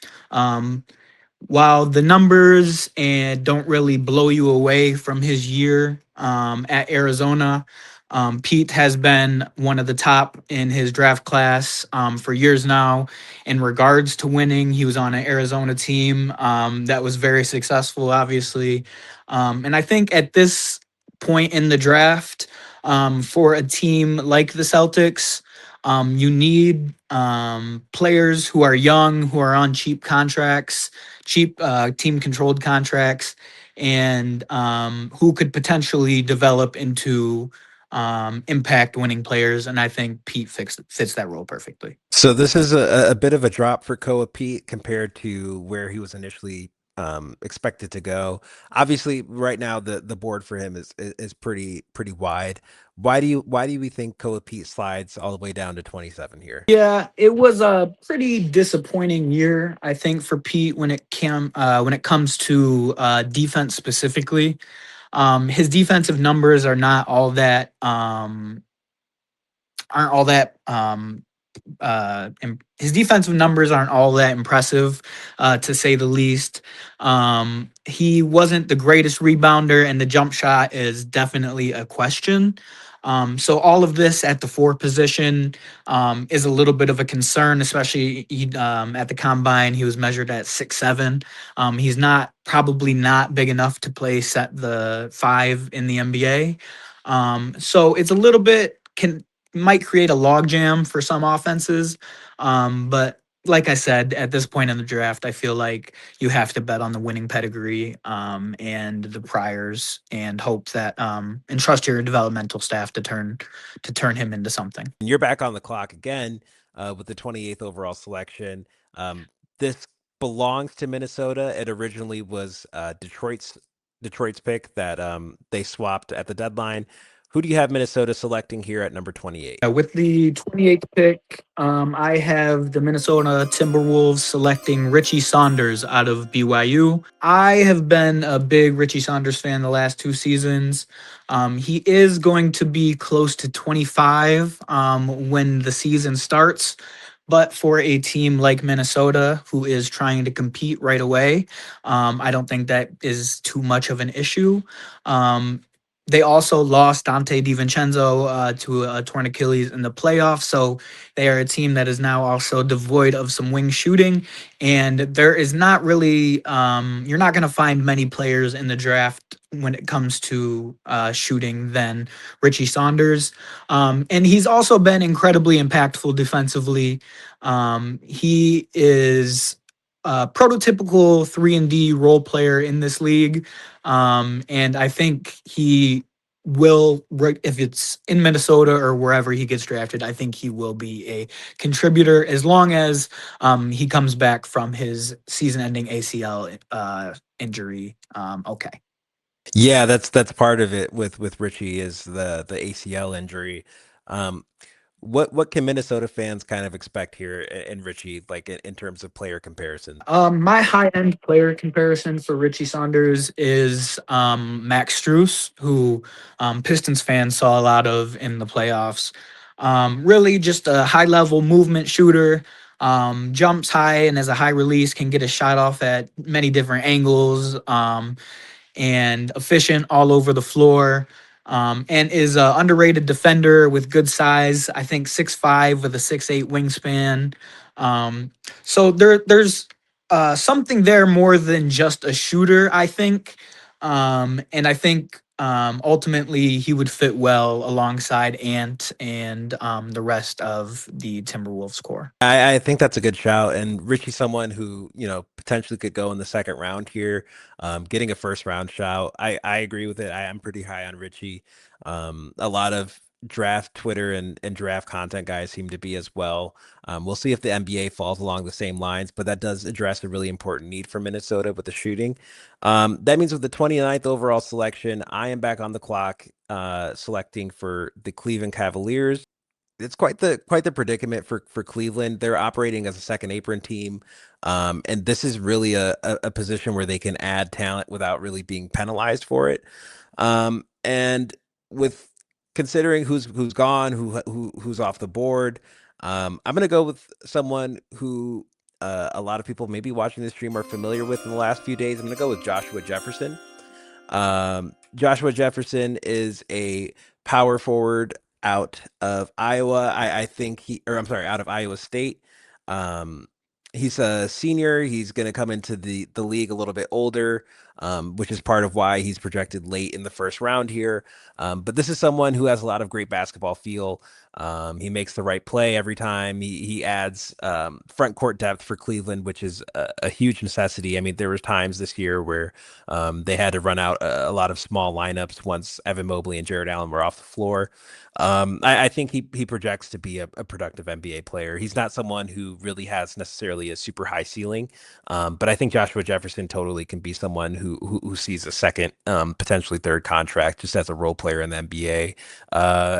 While the numbers and don't really blow you away from his year at Arizona, Pete has been one of the top in his draft class for years now. In regards to winning, he was on an Arizona team that was very successful, obviously. And I think at this point in the draft, for a team like the Celtics, you need players who are young, who are on cheap contracts, cheap team controlled contracts, and who could potentially develop into impact winning players, and I think Pete fits that role perfectly. So this is a bit of a drop for Koa Pete compared to where he was initially expected to go. Obviously, right now the board for him is pretty wide. Why do we think Koa Pete slides all the way down to 27 here? Yeah, it was a pretty disappointing year, I think, for Pete when it comes to defense specifically. His defensive numbers are not all that aren't all that his defensive numbers aren't all that impressive, to say the least. He wasn't the greatest rebounder, and the jump shot is definitely a question. So all of this at the four position is a little bit of a concern, especially at the combine. He was measured at 6'7". He's not probably not big enough to play set the five in the NBA. So it's a little bit can might create a logjam for some offenses. But like I said, at this point in the draft, I feel like you have to bet on the winning pedigree and the priors, and hope that and trust your developmental staff to turn him into something. And you're back on the clock again with the 28th overall selection. This belongs to Minnesota. It originally was Detroit's pick that they swapped at the deadline. Who do you have Minnesota selecting here at number 28? With the 28th pick, I have the Minnesota Timberwolves selecting Richie Saunders out of BYU. I have been a big Richie Saunders fan the last two seasons. He is going to be close to 25 when the season starts. But for a team like Minnesota, who is trying to compete right away, I don't think that is too much of an issue. Um, they also lost Dante DiVincenzo to a torn Achilles in the playoffs, so they are a team that is now also devoid of some wing shooting. And there is not really, you're not going to find many players in the draft when it comes to shooting than Richie Saunders. And he's also been incredibly impactful defensively. He is a prototypical 3-and-D role player in this league. And I think he will, if it's in Minnesota or wherever he gets drafted, I think he will be a contributor as long as he comes back from his season-ending ACL injury. Okay. Yeah, that's part of it with Richie is the ACL injury. Um, what can Minnesota fans kind of expect here in Richie, like in terms of player comparison? My high end player comparison for Richie Saunders is Max Strus, who Pistons fans saw a lot of in the playoffs. Really, just a high level movement shooter. Jumps high and has a high release, can get a shot off at many different angles. And efficient all over the floor. And is an underrated defender with good size. I think 6'5" with a 6'8" wingspan. So there's something there more than just a shooter, I think. And I think ultimately he would fit well alongside Ant and the rest of the Timberwolves core. I think that's a good shout, and Richie's someone who potentially could go in the second round here, getting a first round shout. I agree with it. I am pretty high on Richie. A lot of draft Twitter and draft content guys seem to be as well. We'll see if the NBA falls along the same lines, but that does address a really important need for Minnesota with the shooting. That means with the 29th overall selection, I am back on the clock, selecting for the Cleveland Cavaliers. It's quite the predicament for Cleveland. They're operating as a second apron team, and this is really a position where they can add talent without really being penalized for it. And with considering who's gone, who's off the board, I'm gonna go with someone who a lot of people maybe watching this stream are familiar with in the last few days. I'm gonna go with Joshua Jefferson. Joshua Jefferson is a power forward out of Iowa. I think I'm sorry, out of Iowa State. Um, he's a senior. He's going to come into the league a little bit older. which is part of why he's projected late in the first round here. But this is someone who has a lot of great basketball feel. He makes the right play every time. He adds front court depth for Cleveland, which is a huge necessity. I mean, there was times this year where they had to run out a lot of small lineups once Evan Mobley and Jared Allen were off the floor. I think he projects to be a productive NBA player. He's not someone who really has necessarily a super high ceiling, but I think Joshua Jefferson totally can be someone who sees a second, potentially third contract just as a role player in the NBA.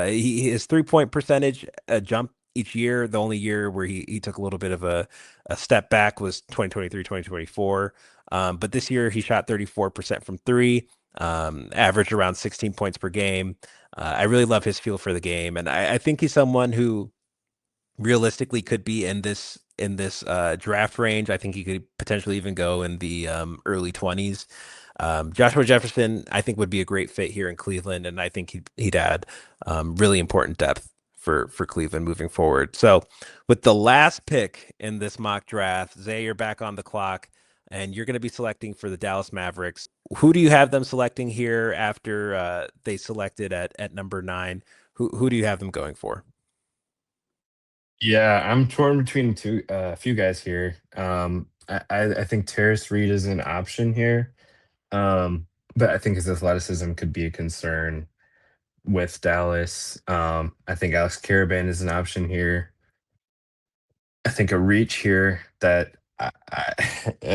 His 3-point percentage jump each year. The only year where he took a little bit of a step back was 2023, 2024. But this year he shot 34% from three, averaged around 16 points per game. I really love his feel for the game, and I think he's someone who realistically could be in this draft range. I think he could potentially even go in the early 20s. Joshua Jefferson, I think, would be a great fit here in Cleveland, and I think he'd add really important depth for Cleveland moving forward. So, with the last pick in this mock draft, Zay, you're back on the clock, and you're going to be selecting for the Dallas Mavericks. Who do you have them selecting here after they selected at number 9? Who do you have them going for? Yeah, I'm torn between a few guys here. I think Terrace Reed is an option here, but I think his athleticism could be a concern with Dallas. I think Alex Caravan is an option here. I think a reach here that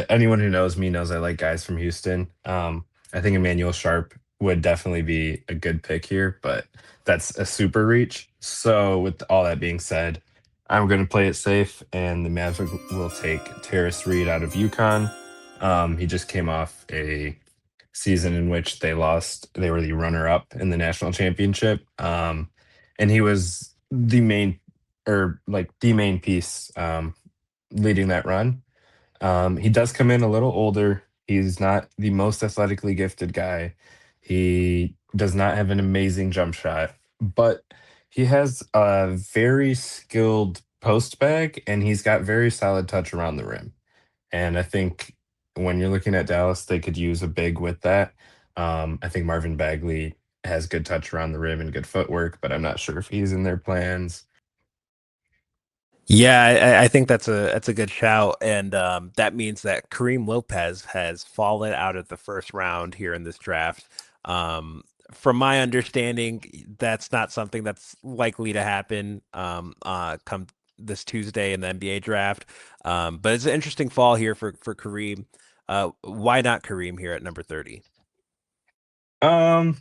anyone who knows me knows I like guys from Houston. I think Emmanuel Sharp would definitely be a good pick here, but that's a super reach. So, with all that being said, I'm going to play it safe, and the Mavericks will take Terrace Reed out of UConn. He just came off a season in which they lost. They were the runner-up in the national championship, and he was the main, or like the main piece, leading that run. He does come in a little older. He's not the most athletically gifted guy. He does not have an amazing jump shot, but he has a very skilled post bag, and he's got very solid touch around the rim. And I think when you're looking at Dallas, they could use a big with that. I think Marvin Bagley has good touch around the rim and good footwork, but I'm not sure if he's in their plans. Yeah, I think that's a good shout, and that means that Kareem Lopez has fallen out of the first round here in this draft. From my understanding, that's not something that's likely to happen come this Tuesday in the NBA draft. But it's an interesting fall here for Kareem. Why not Kareem here at number 30? Um,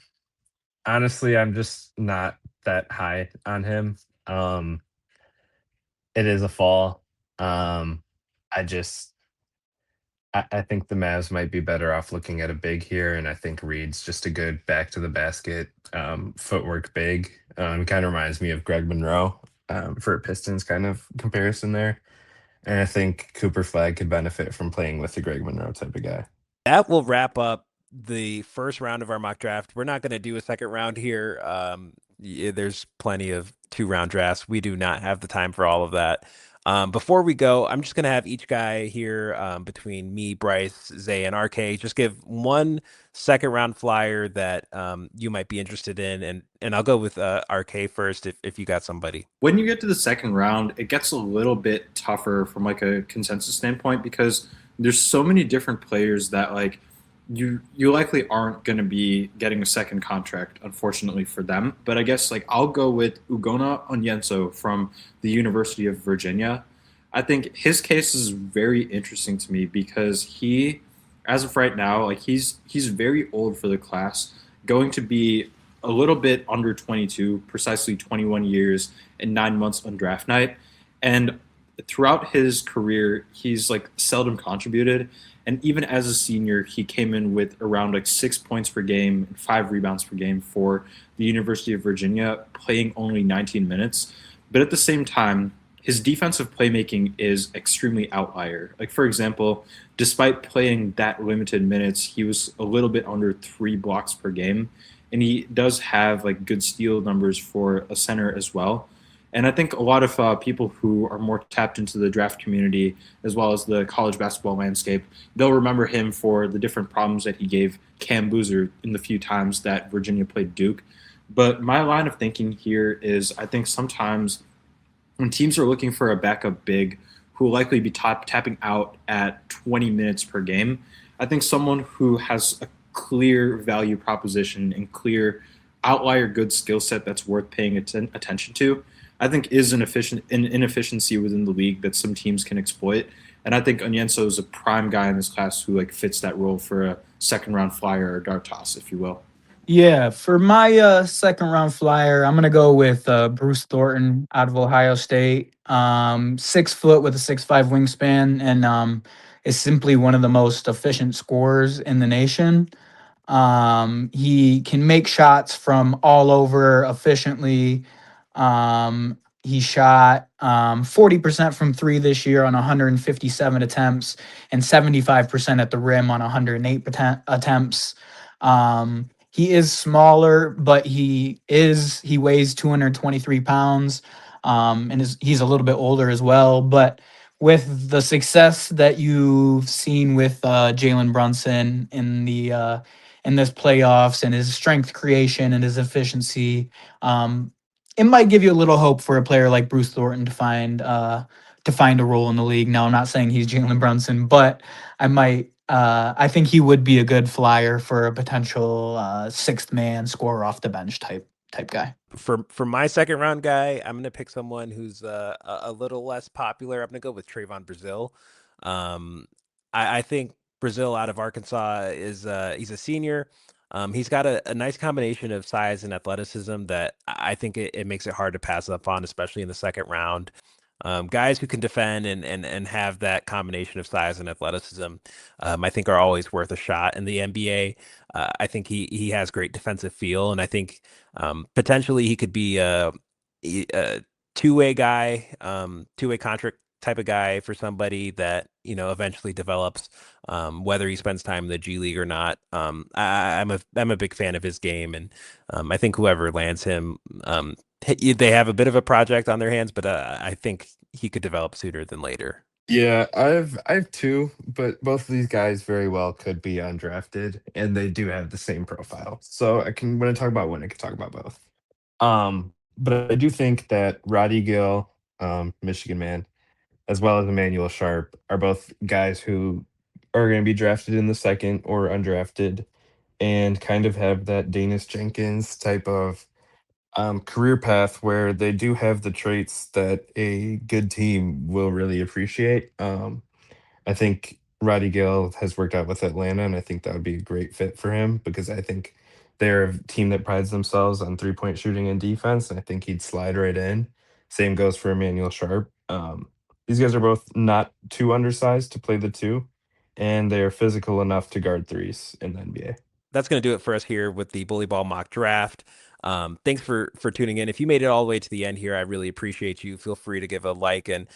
Honestly, I'm just not that high on him. Um, it is a fall. Um, I just I think the Mavs might be better off looking at a big here, and I think Reed's just a good back to the basket footwork big. Kind of reminds me of Greg Monroe for a Pistons kind of comparison there. And I think Cooper Flag could benefit from playing with the Greg Monroe type of guy. That will wrap up the first round of our mock draft. We're not going to do a second round here. There's plenty of 2-round drafts. We do not have the time for all of that. Before we go, I'm just going to have each guy here between me, Bryce, Zay, and RK just give one second round flyer that you might be interested in. And I'll go with RK first if you got somebody. When you get to the second round, it gets a little bit tougher from like a consensus standpoint because there's so many different players that like you likely aren't going to be getting a second contract, unfortunately for them. But I guess like I'll go with Ugona Onyenso from the University of Virginia. I think his case is very interesting to me because he, as of right now, like he's very old for the class, going to be a little bit under 22, precisely 21 years and 9 months on draft night, and throughout his career, he's like seldom contributed. And even as a senior, he came in with around like 6 points per game and 5 rebounds per game for the University of Virginia, playing only 19 minutes. But at the same time, his defensive playmaking is extremely outlier. Like, for example, despite playing that limited minutes, he was a little bit under 3 blocks per game. And he does have like good steal numbers for a center as well. And I think a lot of people who are more tapped into the draft community as well as the college basketball landscape, they'll remember him for the different problems that he gave Cam Boozer in the few times that Virginia played Duke. But my line of thinking here is I think sometimes when teams are looking for a backup big who will likely be tapping out at 20 minutes per game, I think someone who has a clear value proposition and clear outlier good skill set that's worth paying attention to, I think is an inefficiency within the league that some teams can exploit. And I think Onyenso is a prime guy in this class who like fits that role for a second round flyer or dart toss, if you will. Yeah, for my second round flyer, I'm gonna go with Bruce Thornton out of Ohio State. 6 foot with a 6'5" wingspan, and is simply one of the most efficient scorers in the nation. He can make shots from all over efficiently. He shot 40% from three this year on 157 attempts and 75% at the rim on 108 attempts. He is smaller, but he weighs 223 pounds, and he's a little bit older as well. But with the success that you've seen with Jalen Brunson in this playoffs and his strength creation and his efficiency, it might give you a little hope for a player like Bruce Thornton to find a role in the league. Now, I'm not saying he's Jalen Brunson, but I think he would be a good flyer for a potential sixth man scorer off the bench type guy. For my second round guy, I'm gonna pick someone who's a little less popular. I'm gonna go with Trayvon Brazil. Um, I think Brazil out of Arkansas is he's a senior. He's got a nice combination of size and athleticism that I think it makes it hard to pass up on, especially in the second round. Guys who can defend and have that combination of size and athleticism, I think are always worth a shot in the NBA. I think he has great defensive feel, and I think potentially he could be a two-way guy, two-way contract type of guy for somebody that eventually develops, whether he spends time in the G League or not. I'm a big fan of his game, and I think whoever lands him, they have a bit of a project on their hands, but I think he could develop sooner than later. Yeah, I have two, but both of these guys very well could be undrafted, and they do have the same profile. So I can when I talk about one, I can talk about both. But I do think that Roddy Gill, Michigan man, as well as Emmanuel Sharp, are both guys who are going to be drafted in the second or undrafted, and kind of have that Danis Jenkins type of career path where they do have the traits that a good team will really appreciate. I think Roddy Gale has worked out with Atlanta, and I think that would be a great fit for him because I think they're a team that prides themselves on 3-point shooting and defense, and I think he'd slide right in. Same goes for Emmanuel Sharp. These guys are both not too undersized to play the two, and they are physical enough to guard threes in the NBA. That's going to do it for us here with the Bully Ball mock draft. Thanks for tuning in. If you made it all the way to the end here, I really appreciate you. Feel free to give a like and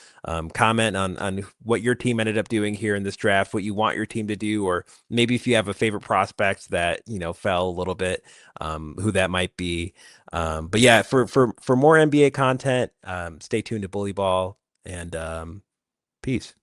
comment on what your team ended up doing here in this draft, what you want your team to do, or maybe if you have a favorite prospect that fell a little bit, who that might be. But yeah, for more NBA content, stay tuned to Bully Ball, and peace.